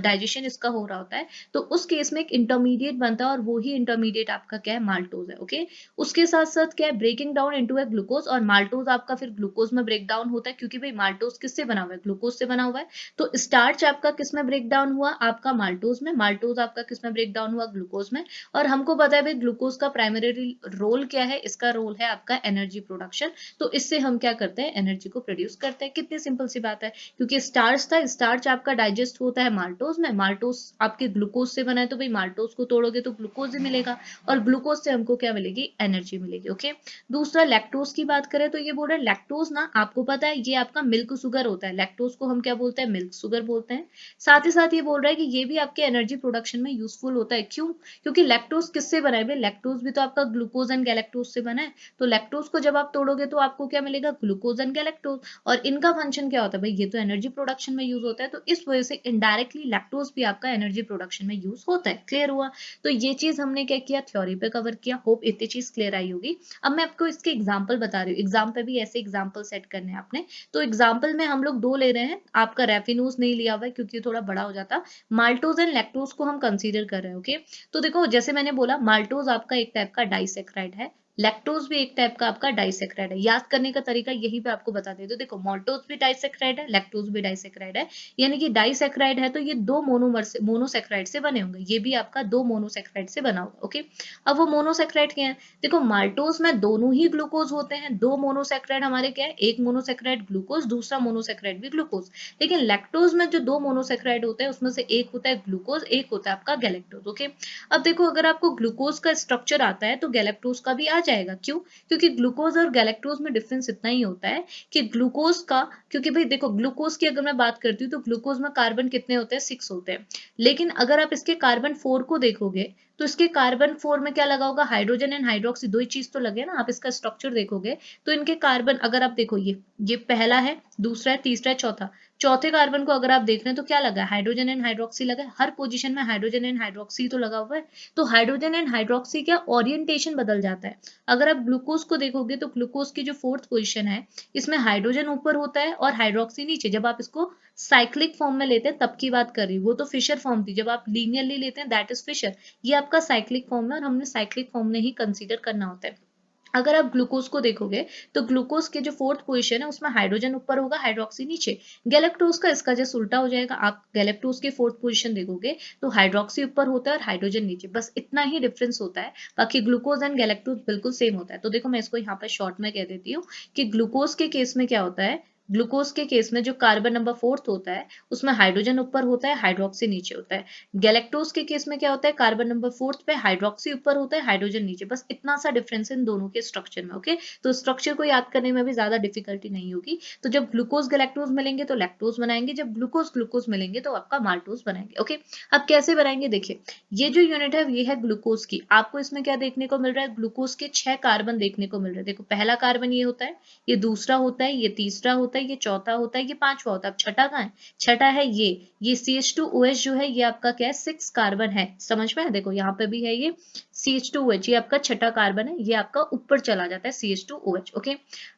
डाइजेशन इसका हो रहा होता है, तो उस केस में एक इंटरमीडिएट बनता है और वो ही इंटरमीडिएट आपका क्या है, माल्टोज है। ओके, उसके साथ साथ क्या है, ब्रेकिंग डाउन इनटू ए ग्लूकोज, और माल्टोज आपका फिर ग्लूकोज में ब्रेक डाउन होता है, क्योंकि भाई माल्टोज किससे बना हुआ है, ग्लूकोज से बना हुआ है। तो स्टार्च आपका किस में ब्रेक डाउन हुआ, आपका माल्टोज में, माल्टोज आपका किस में ब्रेक डाउन हुआ, ग्लूकोज में। और हमको पता है भाई ग्लूकोज का प्राइमरी रोल क्या है, इसका रोल है आपका एनर्जी प्रोडक्शन। तो इससे हम क्या करते हैं, एनर्जी को प्रोड्यूस करते हैं। कितनी सिंपल सी बात है, क्योंकि स्टार्च था, स्टार्च आपका डाइजेस्ट होता है माल्टोज में, माल्टोज आपके ग्लूकोज से बना है, तो भाई माल्टोज को तोड़ोगे तो ग्लूकोज ही मिलेगा और ग्लूकोज से हमको क्या मिलेगी, एनर्जी मिलेगी। ओके, दूसरा लैक्टोज की बात करें तो ये बोल रहा है लैक्टोज ना आपको पता है ये आपका मिल्क शुगर होता है, लैक्टोज को हम क्या बोलते हैं, मिल्क शुगर बोलते हैं। साथ ही साथ ये बोल रहा है कि ये भी आपके एनर्जी प्रोडक्शन में यूजफुल होता है। क्यों, क्योंकि लैक्टोज किससे बना है, लैक्टोज भी तो आपका ग्लूकोज एंड गैलेक्टोज से बना है। तो लैक्टोज को जब आप तोड़ोगे तो आपको क्या मिलेगा, ग्लूकोज एंड गैलेक्टोज। और इनका फंक्शन क्या होता है भाई, ये तो एनर्जी प्रोडक्शन में यूज होता है, तो इस वजह से इनडायरेक्टली लैक्टोज भी आपका एनर्जी प्रोडक्शन में यूज होता है। क्लियर हुआ। तो ये चीज हमने क्या किया, थ्योरी पे कवर किया। होप इतनी चीज क्लियर आई होगी। अब मैं आपको इसके एग्जाम्पल बता रही हूँ, एग्जाम पे भी ऐसे एग्जाम्पल सेट करने हैं आपने। तो एग्जाम्पल में हम लोग 2 ले रहे हैं, आपका रेफिनोज नहीं लिया हुआ है क्योंकि ये थोड़ा बड़ा हो जाता। माल्टोज एंड लैक्टोज को हम कंसीडर कर रहे हैं। ओके, तो देखो जैसे मैंने बोला माल्टोज आपका एक टाइप का डाइसेक्राइड है, लैक्टोज भी एक टाइप का आपका डाइसेक्राइड है। याद करने का तरीका यही पे आपको बता देती हूँ। देखो माल्टोज भी डाइसेक्राइड है, लैक्टोज भी डाइसेक्राइड है, यानी कि डाइसेक्राइड है तो ये दो मोनोसेक्राइड से बने होंगे, ये भी आपका दो मोनोसेक्राइड से बना होगा। ओके, अब वो मोनोसेक्राइड क्या है? देखो माल्टोज में दोनों ही ग्लूकोज होते हैं, दो मोनोसेक्राइड हमारे क्या है, एक मोनोसेक्राइड ग्लूकोज, दूसरा मोनोसेक्राइड भी ग्लूकोज। लेकिन लैक्टोज में जो दो मोनोसेक्राइड होते हैं उसमें से एक होता है ग्लूकोज, एक होता है आपका गैलेक्टोज। ओके, अब देखो अगर आपको ग्लूकोज का स्ट्रक्चर आता है तो गैलेक्टोज का भी आ जाएगा। क्यों? क्योंकि ग्लूकोज और गैलेक्टोज में डिफरेंस इतना ही होता है कि ग्लूकोज का, क्योंकि भाई देखो ग्लूकोज की अगर मैं बात करती हूँ तो ग्लूकोज में कार्बन कितने होते हैं, 6 होते हैं। लेकिन अगर आप इसके कार्बन 4 को देखोगे तो इसके कार्बन 4 में क्या लगा होगा, हाइड्रोजन एंड हाइड्रोक्सी, दो ही चीज तो लगे ना। आप इसका स्ट्रक्चर देखोगे तो इनके कार्बन अगर आप देखो, ये पहला है, दूसरा है, तीसरा है, चौथा। चौथे कार्बन को अगर आप देख रहे हैं तो क्या लगा है, हाइड्रोजन एंड हाइड्रोक्सी लगा है। हर पोजीशन में हाइड्रोजन एंड हाइड्रोक्सी तो लगा हुआ है। तो हाइड्रोजन एंड हाइड्रोक्सी का ओरिएंटेशन बदल जाता है। अगर आप ग्लूकोज को देखोगे तो ग्लूकोज की जो 4th पोजीशन है इसमें हाइड्रोजन ऊपर होता है और हाइड्रोक्सी नीचे। जब आप इसको साइक्लिक फॉर्म में लेते हैं तब की बात कर रही हूँ, वो तो फिशर फॉर्म थी। जब आप लीनियरली लेते हैं दैट इज फिशर। ये आपका साइक्लिक फॉर्म है और हमने साइक्लिक फॉर्म में ही कंसीडर करना होता है। अगर आप ग्लूकोज को देखोगे तो ग्लूकोज के जो 4th पोजीशन है उसमें हाइड्रोजन ऊपर होगा, हाइड्रोक्सी नीचे। गैलेक्टोज का इसका जैसे उल्टा हो जाएगा। आप गैलेक्टोज के 4th पोजीशन देखोगे तो हाइड्रोक्सी ऊपर होता है और हाइड्रोजन नीचे, बस इतना ही डिफरेंस होता है। बाकी ग्लूकोज एंड गैलेक्टोज बिल्कुल सेम होता है। तो देखो मैं इसको यहाँ पर शॉर्ट में कह देती हूँ कि ग्लूकोज के केस में क्या होता है, ग्लूकोज के केस में जो कार्बन नंबर 4th होता है उसमें हाइड्रोजन ऊपर होता है, हाइड्रोक्सी नीचे होता है। गैलेक्टोज के केस में क्या होता है, कार्बन नंबर 4th पे हाइड्रोक्सी ऊपर होता है, हाइड्रोजन नीचे। बस इतना सा डिफरेंस है इन दोनों के स्ट्रक्चर में। ओके, तो स्ट्रक्चर को याद करने में भी ज्यादा डिफिकल्टी नहीं होगी। तो जब ग्लूकोज गैलेक्टोज मिलेंगे तो लैक्टोज बनाएंगे, जब ग्लूकोज ग्लूकोज मिलेंगे तो आपका माल्टोज बनाएंगे। ओके, अब कैसे बनाएंगे, देखिए ये जो यूनिट है ये है ग्लूकोज की। आपको इसमें क्या देखने को मिल रहा है, ग्लूकोज के 6 कार्बन देखने को मिल रहे हैं। देखो पहला कार्बन ये होता है, ये दूसरा होता है, ये तीसरा होता है, ये चौथा होता है, ये पांचवा होता है। अब छठा कहाँ है, छठा है ये CH2OH जो है ये आपका क्या है, 6 कार्बन है। समझ में है, देखो यहाँ पे भी है ये CH2OH, ये आपका छठा कार्बन है, ये आपका ऊपर चला जाता है CH2OH। ओके,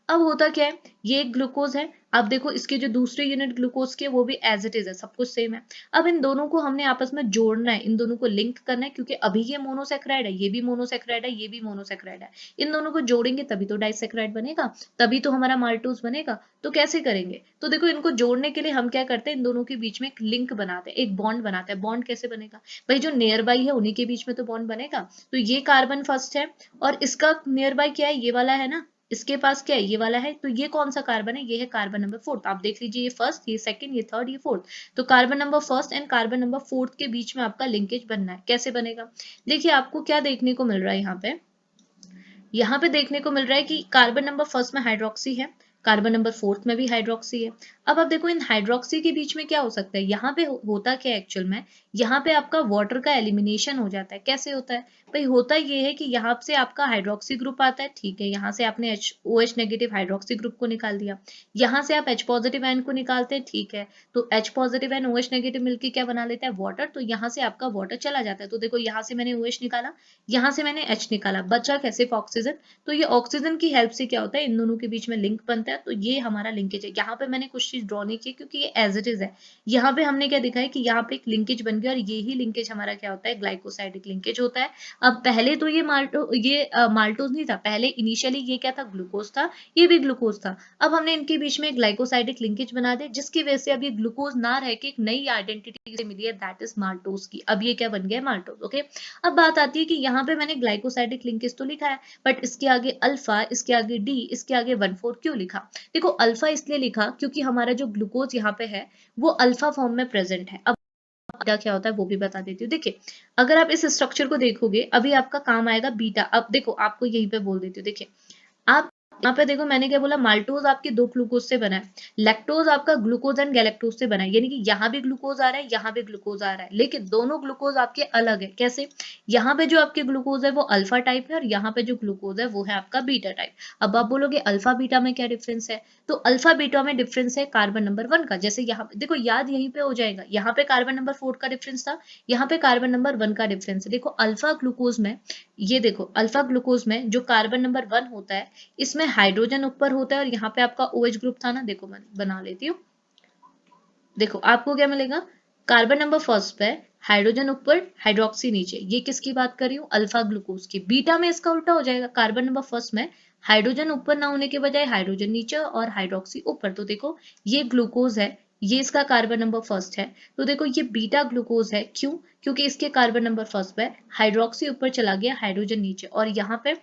अब होता क्या है, ये एक ग्लूकोज है। अब देखो इसके जो दूसरी यूनिट ग्लूकोज की है वो भी एज इट इज है, सब कुछ सेम है। अब इन दोनों को हमने आपस में जोड़ना है, इन दोनों को लिंक करना है, क्योंकि अभी ये मोनोसेक्राइड है, ये भी मोनोसेक्राइड है, ये भी मोनोसेक्राइड है। इन दोनों को जोड़ेंगे तभी तो डाइसेक्राइड बनेगा, तभी तो हमारा माल्टोज बनेगा। तो कैसे करेंगे, तो देखो इनको जोड़ने के लिए हम क्या करते हैं, इन दोनों के बीच में एक लिंक बनाते हैं, एक बॉन्ड बनाते हैं। बॉन्ड कैसे बनेगा भाई, जो नियर बाई है उन्हीं के बीच में तो बॉन्ड बनेगा। तो ये कार्बन फर्स्ट है और इसका नियर बाई क्या है, ये वाला है ना, इसके पास क्या है, ये वाला है। तो ये कौन सा कार्बन है, ये है कार्बन नंबर 4th। आप देख लीजिए, ये फर्स्ट, ये सेकंड, ये थर्ड, ये फोर्थ। तो carbon number first and carbon number 4th के बीच में आपका लिंकेज बनना है। कैसे बनेगा, देखिए आपको क्या देखने को मिल रहा है यहाँ पे देखने को मिल रहा है कि कार्बन नंबर फर्स्ट में हाइड्रोक्सी है, कार्बन नंबर 4th में भी हाइड्रोक्सी है। अब आप देखो इन हाइड्रोक्सी के बीच में क्या हो सकता है, यहाँ पे होता क्या है एक्चुअल में, यहाँ पे आपका वाटर का एलिमिनेशन हो जाता है। कैसे होता है भाई, होता ये है कि यहाँ से आपका हाइड्रोक्सी ग्रुप आता है, ठीक है, यहाँ से आपने OH नेगेटिव हाइड्रोक्सी ग्रुप को निकाल दिया। यहाँ से आप H पॉजिटिव आयन को निकालते हैं, ठीक है, तो H positive and OH negative मिलकर क्या बना लेता है, वाटर। तो यहाँ से आपका वाटर चला जाता है। तो देखो यहाँ से मैंने OH निकाला, यहाँ से मैंने H निकाला, बचा कैसे ऑक्सीजन। तो ये ऑक्सीजन की हेल्प से क्या होता है, इन दोनों के बीच में लिंक बनता है। तो ये हमारा लिंकेज है। यहाँ पे मैंने कुछ चीज ड्रॉ नहीं की क्योंकि ये एज इट इज है। यहाँ पे हमने क्या दिखा है कि यहाँ पे एक लिंकेज बन गया और ये ही लिंकेज हमारा क्या होता है, ग्लाइकोसाइडिक लिंकेज होता है। अब पहले तो ये माल्टोज नहीं था, पहले इनिशियली ये क्या था, ग्लूकोज था, ये भी ग्लूकोज था। अब हमने इनके बीच में ग्लाइकोसाइडिक लिंकेज बना दिया जिसकी वजह से अब ये ग्लूकोज ना रह के एक नई आइडेंटिटी से मिली है, दैट इज माल्टोज की। अब ये क्या बन गया, माल्टोज। ओके, अब बात आती है कि यहाँ पे मैंने ग्लाइकोसाइडिक लिंकेज तो लिखा है, बट इसके आगे अल्फा, इसके आगे डी, इसके आगे 1,4 क्यों लिखा। देखो अल्फा इसलिए लिखा क्योंकि हमारा जो ग्लूकोज यहाँ पे है वो अल्फा फॉर्म में प्रेजेंट है। अब क्या होता है वो भी बता देती हूँ। देखिए अगर आप इस स्ट्रक्चर को देखोगे अभी आपका काम आएगा बीटा। अब देखो आपको यहीं पे बोल देती हूँ, देखिए आप यहाँ पे देखो मैंने क्या बोला, माल्टोज आपके दो ग्लूकोज से बना है, लैक्टोज आपका ग्लूकोज एंड गैलेक्टोज से बना है। यानी कि यहाँ भी ग्लूकोज आ रहा है, यहाँ भी ग्लूकोज आ रहा है, लेकिन दोनों ग्लूकोज आपके अलग है। कैसे, यहाँ पे जो आपके ग्लूकोज है वो अल्फा टाइप है और यहाँ पे जो ग्लूकोज है वो है आपका बीटा टाइप। अब आप बोलोगे अल्फा बीटा में क्या डिफरेंस है, तो अल्फा बीटा में डिफरेंस है कार्बन नंबर 1 का। जैसे यहाँ पे देखो याद यहीं पे हो जाएगा, यहाँ पे कार्बन नंबर 4 का डिफरेंस था, यहाँ पे कार्बन नंबर 1 का डिफरेंस है। देखो अल्फा ग्लूकोज में, ये देखो अल्फा ग्लूकोज में जो कार्बन नंबर 1 होता है इसमें हाइड्रोजन ऊपर होता है और यहाँ पे आपका OH ग्रुप था ना, देखो मैं बना लेती हूँ। देखो आपको क्या मिलेगा, कार्बन नंबर फर्स्ट पे हाइड्रोजन ऊपर हाइड्रोक्सी नीचे, ये किसकी बात कर रही हूँ, अल्फा ग्लूकोज की। बीटा में इसका उल्टा हो जाएगा, कार्बन नंबर फर्स्ट में हाइड्रोजन ऊपर ना होने के बजाय हाइड्रोजन नीचे और हाइड्रोक्सी ऊपर। तो देखो ये ग्लूकोज है, ये इसका कार्बन नंबर फर्स्ट है, तो देखो ये बीटा ग्लूकोज है। क्यों? क्योंकि इसके कार्बन नंबर फर्स्ट पे हाइड्रोक्सी ऊपर चला गया, हाइड्रोजन नीचे। और यहाँ पे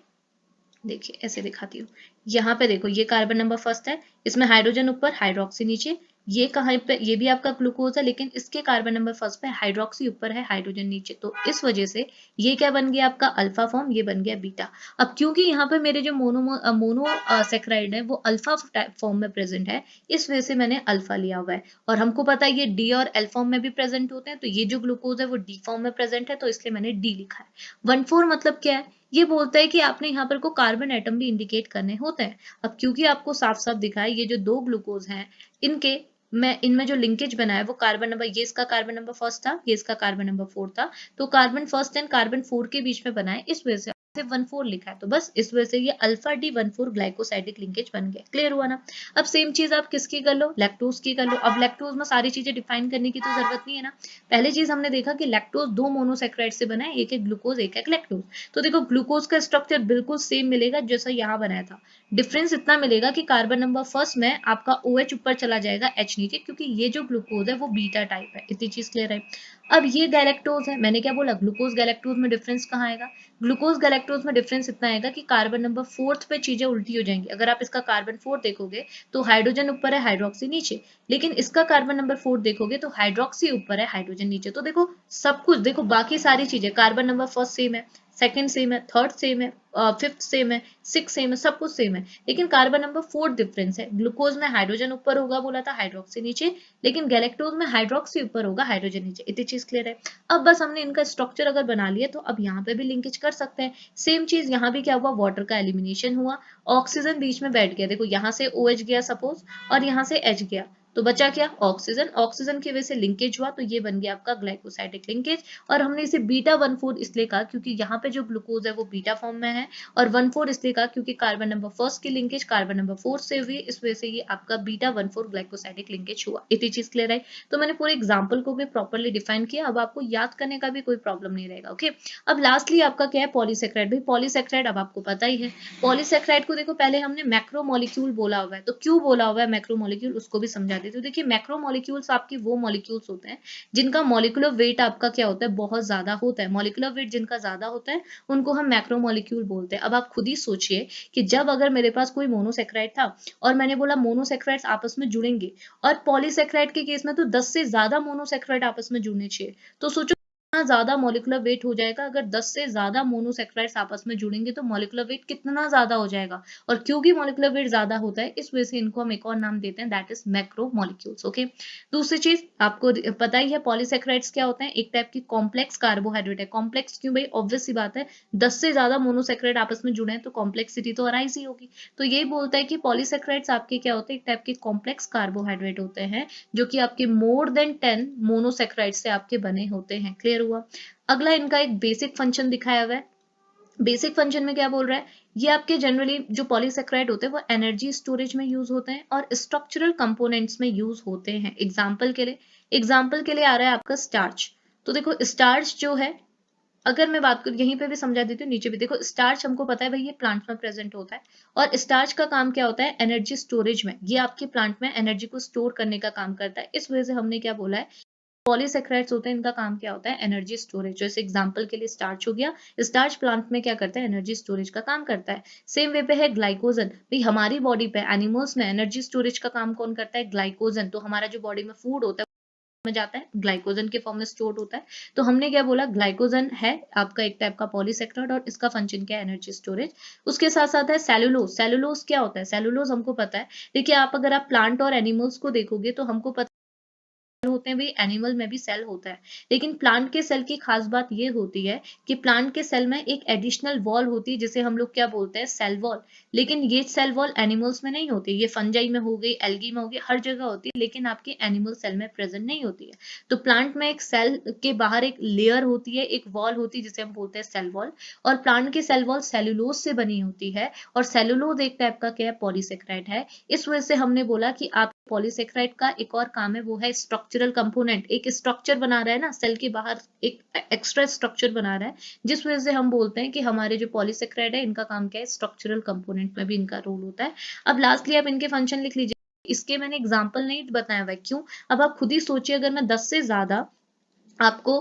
देखिए ऐसे दिखाती हूँ, यहाँ पे देखो ये कार्बन नंबर फर्स्ट है, इसमें हाइड्रोजन ऊपर हाइड्रोक्सी नीचे। ये कहाँ पे, ये भी आपका ग्लूकोज है, लेकिन इसके कार्बन नंबर फर्स्ट पे हाइड्रोक्सी ऊपर है, हाइड्रोजन नीचे। तो इस वजह से ये क्या बन गया आपका अल्फा फॉर्म, ये बन गया बीटा। अब क्योंकि यहाँ पे मेरे जो मोनो सेक्राइड है वो अल्फा फॉर्म में प्रेजेंट है, इस वजह से मैंने अल्फा लिया हुआ है। और हमको पता है ये डी और एल फॉर्म में भी प्रेजेंट होते हैं, तो ये जो ग्लूकोज है वो डी फॉर्म में प्रेजेंट है, तो इसलिए मैंने डी लिखा है। 1,4 मतलब क्या है, ये बोलता है कि आपने यहाँ पर को कार्बन एटम भी इंडिकेट करने होते हैं। अब क्योंकि आपको साफ साफ दिखा है ये जो दो ग्लूकोज हैं, इनके मैं इनमें जो लिंकेज बना है वो कार्बन नंबर, ये इसका कार्बन नंबर फर्स्ट था, ये इसका कार्बन नंबर 4 था, तो कार्बन फर्स्ट एंड कार्बन 4 के बीच में बना है, इस वजह से 1,4 लिखा है। तो बस इस वजह से ये अल्फा डी 1,4 ग्लाइकोसाइडिक लिंकेज बन गया। क्लियर हुआ ना? अब सेम चीज आप किसकी कर लो, लैक्टोज की कर लो। अब लैक्टोज में सारी चीजें डिफाइन करने की तो जरूरत नहीं है ना। पहले चीज हमने देखा कि लैक्टोज दो मोनोसेक्राइड से बना है, एक एक ग्लूकोज एक एक लैक्टोज। तो देखो ग्लूकोज का स्ट्रक्चर बिल्कुल सेम मिलेगा जैसा यहाँ बनाया था। डिफरेंस इतना मिलेगा कि कार्बन नंबर फर्स्ट में आपका OH ऊपर चला जाएगा, H नीचे, क्योंकि ये जो ग्लूकोज है वो बीटा टाइप है। इतनी चीज क्लियर है? अब ये गैलेक्टोज है, मैंने क्या बोला, ग्लूकोज गैलेक्टोज में डिफरेंस कहाँ आएगा, ग्लूकोज गैलेक्टोज में डिफरेंस इतना आएगा कि कार्बन नंबर फोर्थ पे चीजें उल्टी हो जाएंगी। अगर आप इसका कार्बन 4 देखोगे तो हाइड्रोजन ऊपर है, हाइड्रोक्सी नीचे, लेकिन इसका कार्बन नंबर 4 देखोगे तो हाइड्रोक्सी ऊपर है, हाइड्रोजन नीचे। तो देखो सब कुछ देखो, बाकी सारी चीजें, कार्बन नंबर फर्स्ट सेम है, सेकंड सेम है, थर्ड सेम है, फिफ्थ सेम है, सिक्स सेम है, सब कुछ सेम है, लेकिन कार्बन नंबर 4 डिफरेंस है। ग्लूकोज में हाइड्रोजन ऊपर होगा बोला था, हाइड्रोक्सी नीचे, लेकिन गैलेक्टोज में हाइड्रोक्सी ऊपर होगा, हाइड्रोजन नीचे। इतनी चीज क्लियर है? अब बस हमने इनका स्ट्रक्चर अगर बना लिया तो अब यहाँ पे भी लिंकेज कर सकते हैं। सेम चीज यहाँ भी क्या हुआ, वाटर का एलिमिनेशन हुआ, ऑक्सीजन बीच में बैठ गया। देखो यहाँ से OH गया सपोज, और यहाँ से H गया, तो बचा क्या, ऑक्सीजन। ऑक्सीजन की वजह से लिंकेज हुआ, तो ये बन गया आपका ग्लाइकोसाइडिक लिंकेज। और हमने इसे बीटा 1,4 इसलिए कहा क्योंकि यहाँ पे जो ग्लूकोज है वो बीटा फॉर्म में है, और 1,4 इसलिए कहा क्योंकि कार्बन नंबर फर्स्ट की लिंकेज कार्बन नंबर 4 से हुई, इस वजह से ये आपका बीटा 1,4 ग्लाइकोसाइडिक लिंकेज हुआ। इतनी चीज क्लियर है? तो मैंने पूरे एग्जाम्पल को भी प्रॉपरली डिफाइन किया, अब आपको याद करने का भी कोई प्रॉब्लम नहीं रहेगा। ओके, अब लास्टली आपका क्या है, पॉलीसेक्राइड। भाई पॉलीसेक्राइड अब आपको पता ही है, पॉलीसेक्राइड को देखो पहले हमने मैक्रोमोलिक्यूल बोला हुआ है, तो क्यों बोला हुआ है मैक्रोमोलिक्यूल उसको भी समझा देते। तो देखिए मैक्रोमोलिक्यूल्स आपके वो मॉलिक्यूल्स होते हैं जिनका मॉलिक्यूलर वेट आपका क्या होता है, बहुत ज्यादा होता है। मॉलिक्यूलर वेट जिनका ज्यादा होता है उनको हम मैक्रोमोलिक्यूल बोलते हैं। अब आप खुद ही सोचिए कि जब अगर मेरे पास कोई मोनोसेक्राइड था और मैंने बोला मोनोसेक्राइड्स आपस में जुड़ेंगे, और पॉलीसेक्राइड के केस में तो 10 से ज्यादा मोनोसेक्राइड आपस में जुड़ने चाहिए, तो सोचो कितना ज्यादा मॉलिक्यूलर वेट हो जाएगा। अगर 10 से ज्यादा मोनोसेक्राइड्स आपस में जुड़ेंगे तो मॉलिक्यूलर वेट कितना ज्यादा हो जाएगा। और क्योंकि मॉलिक्यूलर वेट ज्यादा होता है इस वजह से इनको हम एक और नाम देते हैं, दैट इज मैक्रोमोलिक्यूल्स। ओके, दूसरी चीज आपको पता ही है पॉलीसेक्राइड्स क्या होते हैं, एक टाइप की कॉम्प्लेक्स कार्बोहाइड्रेट है। कॉम्प्लेक्स क्यों भाई, ऑब्वियस सी बात है, 10 से ज्यादा मोनोसेक्राइड आपस में जुड़े हैं तो कॉम्प्लेक्सिटी तो अराइज ही होगी। तो यही बोलता है कि पॉलीसेक्राइड्स आपके क्या होते हैं, एक टाइप के कॉम्प्लेक्स कार्बोहाइड्रेट होते हैं जो कि आपके मोर देन 10 मोनोसेक्राइड से आपके बने होते हैं। क्लियर हुआ? अगला इनका एक बेसिक फंक्शन दिखाया हुआ है। बेसिक फंक्शन में क्या बोल रहा है, ये आपके जनरली जो पॉलीसेक्राइड होते हैं वो एनर्जी स्टोरेज में यूज होते हैं और स्ट्रक्चरल कंपोनेंट्स में यूज होते हैं। एग्जाम्पल के लिए आ रहा है आपका स्टार्च। तो देखो स्टार्च जो है, अगर मैं बात करूं यहीं पे भी समझा देती हूँ, नीचे भी देखो स्टार्च हमको पता है भाई ये प्लांट में प्रेजेंट होता है, और स्टार्च का काम क्या होता है, एनर्जी स्टोरेज में। ये आपके प्लांट में एनर्जी को स्टोर करने का काम करता है, इस वजह से हमने क्या बोला है, पॉलीसेक्राइड्स होते हैं इनका काम क्या होता है, एनर्जी स्टोरेज। जैसे एग्जांपल के लिए स्टार्च हो गया, स्टार्च प्लांट में क्या करता है, एनर्जी स्टोरेज का काम करता है। सेम वे पे है ग्लाइकोजन, भाई हमारी बॉडी पे एनिमल्स में एनर्जी स्टोरेज का काम कौन करता है, ग्लाइकोजन। तो हमारा जो बॉडी में फूड होता है में जाता है, ग्लाइकोजन के फॉर्म में स्टोर होता है। तो हमने क्या बोला, ग्लाइकोजन है आपका एक टाइप का पॉलीसेक्राइड और इसका फंक्शन क्या है, एनर्जी स्टोरेज। उसके साथ साथ है सेलुलोज। सेलुलोज क्या होता है, सेलुलोज हमको पता है, देखिए आप अगर आप प्लांट और एनिमल्स को देखोगे तो हमको पता होते हैं भाई, एनिमल में भी सेल होता है, लेकिन प्लांट के सेल की खास बात ये होती है कि प्लांट के सेल में एक एडिशनल वॉल होती है जिसे हम लोग क्या बोलते हैं, सेल वॉल। लेकिन ये सेल वॉल एनिमल्स में नहीं होती, ये फंजाई में हो गई, एल्गी में हो गई, हर जगह होती है, लेकिन आपके एनिमल सेल में प्रेजेंट नहीं होती है। तो प्लांट में एक सेल के बाहर एक लेयर होती है, एक वॉल होती है जिसे हम बोलते हैं सेल वॉल, और प्लांट की सेल वॉल सेलुलोज से बनी होती है, और सेलुलोज एक टाइप का क्या है, पॉलीसेक्राइड है। इस वजह से हमने बोला कि आप पॉलीसेक्राइड का एक और काम है वो है स्ट्रक्चर स्ट्रक्चरल कंपोनेंट, एक स्ट्रक्चर बना रहा है ना सेल के बाहर, एक एक्स्ट्रा स्ट्रक्चर बना रहा है, जिस वजह से हम बोलते हैं कि हमारे जो पॉलीसेकेराइड है इनका काम क्या है, स्ट्रक्चरल कंपोनेंट में भी इनका रोल होता है। अब लास्टली आप इनके फंक्शन लिख लीजिए। इसके मैंने एग्जाम्पल नहीं बताया हुआ है, क्यों? अब आप खुद ही सोचिए, अगर मैं 10 से ज्यादा आपको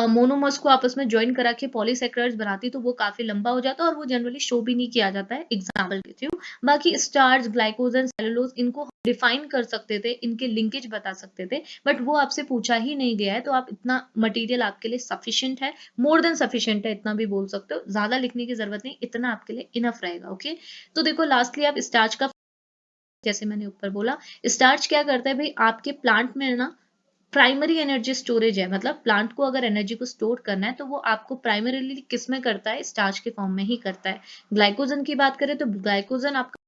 मोनोमर्स को आपस में ज्वाइन करा के पॉलीसेकेराइड्स बनाती तो वो काफी लंबा हो जाता और वो जनरली शो भी नहीं किया जाता है एग्जाम्पल के थ्रू। बाकी स्टार्च, ग्लाइकोजन, सेलुलोज इनको डिफाइन कर सकते थे, इनके लिंकेज बता सकते थे, बट वो आपसे पूछा ही नहीं गया है, तो आप इतना मटेरियल आपके लिए सफिशिएंट है, मोर देन सफिशिएंट है, इतना भी बोल सकते हो, ज्यादा लिखने की जरूरत नहीं, इतना आपके लिए इनफ रहेगा। ओके, तो देखो लास्टली आप स्टार्च का, जैसे मैंने ऊपर बोला, स्टार्च क्या करता है भाई, आपके प्लांट में ना प्राइमरी एनर्जी स्टोरेज है, मतलब प्लांट को अगर एनर्जी को स्टोर करना है तो वो आपको प्राइमरीली किस में करता है, स्टार्च के फॉर्म में ही करता है। ग्लाइकोजन की बात करें तो ग्लाइकोजन आपका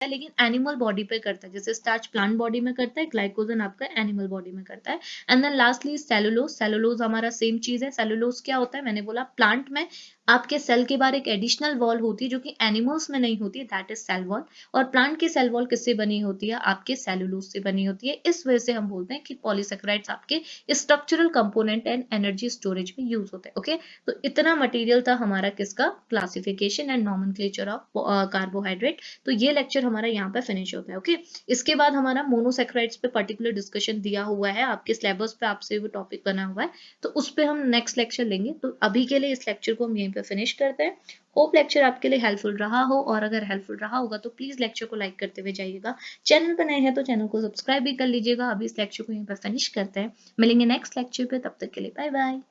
है, लेकिन एनिमल बॉडी पे करता है, जैसे स्टार्च प्लांट बॉडी में करता है, ग्लाइकोजन आपका एनिमल बॉडी में करता है। And then lastly cellulose, cellulose हमारा सेम चीज है। सेलुलोज क्या होता है, मैंने बोला प्लांट में आपके सेल के बाहर एक एडिशनल वॉल होती है जो कि एनिमल्स में नहीं होती है, दैट इज सेल वॉल। और प्लांट की सेल वॉल किससे बनी होती है, आपके सेलुलोज से बनी होती है। इस वजह से हम बोलते हैं कि पॉलीसेकेराइड्स आपके structural component and energy storage में यूज होते हैं। ओके, तो इतना मटेरियल था हमारा किसका, classification and nomenclature of carbohydrate. तो ये लेक्चर हमारा यहाँ पे फिनिश होता है। ओके, इसके बाद हमारा मोनोसेक्राइड्स पे पर्टिकुलर डिस्कशन दिया हुआ है, आपके सिलेबस पे आपसे वो टॉपिक बना हुआ है, तो उस पे हम नेक्स्ट लेक्चर लेंगे। तो अभी के लिए इस लेक्चर को हम यहीं पे फिनिश करते हैं। होप लेक्चर आपके लिए हेल्पफुल रहा हो, और अगर हेल्पफुल रहा होगा तो प्लीज लेक्चर को लाइक करते हुए जाइएगा। चैनल पर नए हैं तो चैनल को सब्सक्राइब भी कर लीजिएगा। अभी इस लेक्चर को यहीं पर फिनिश करते हैं, मिलेंगे नेक्स्ट लेक्चर पे, तब तक के लिए बाय बाय।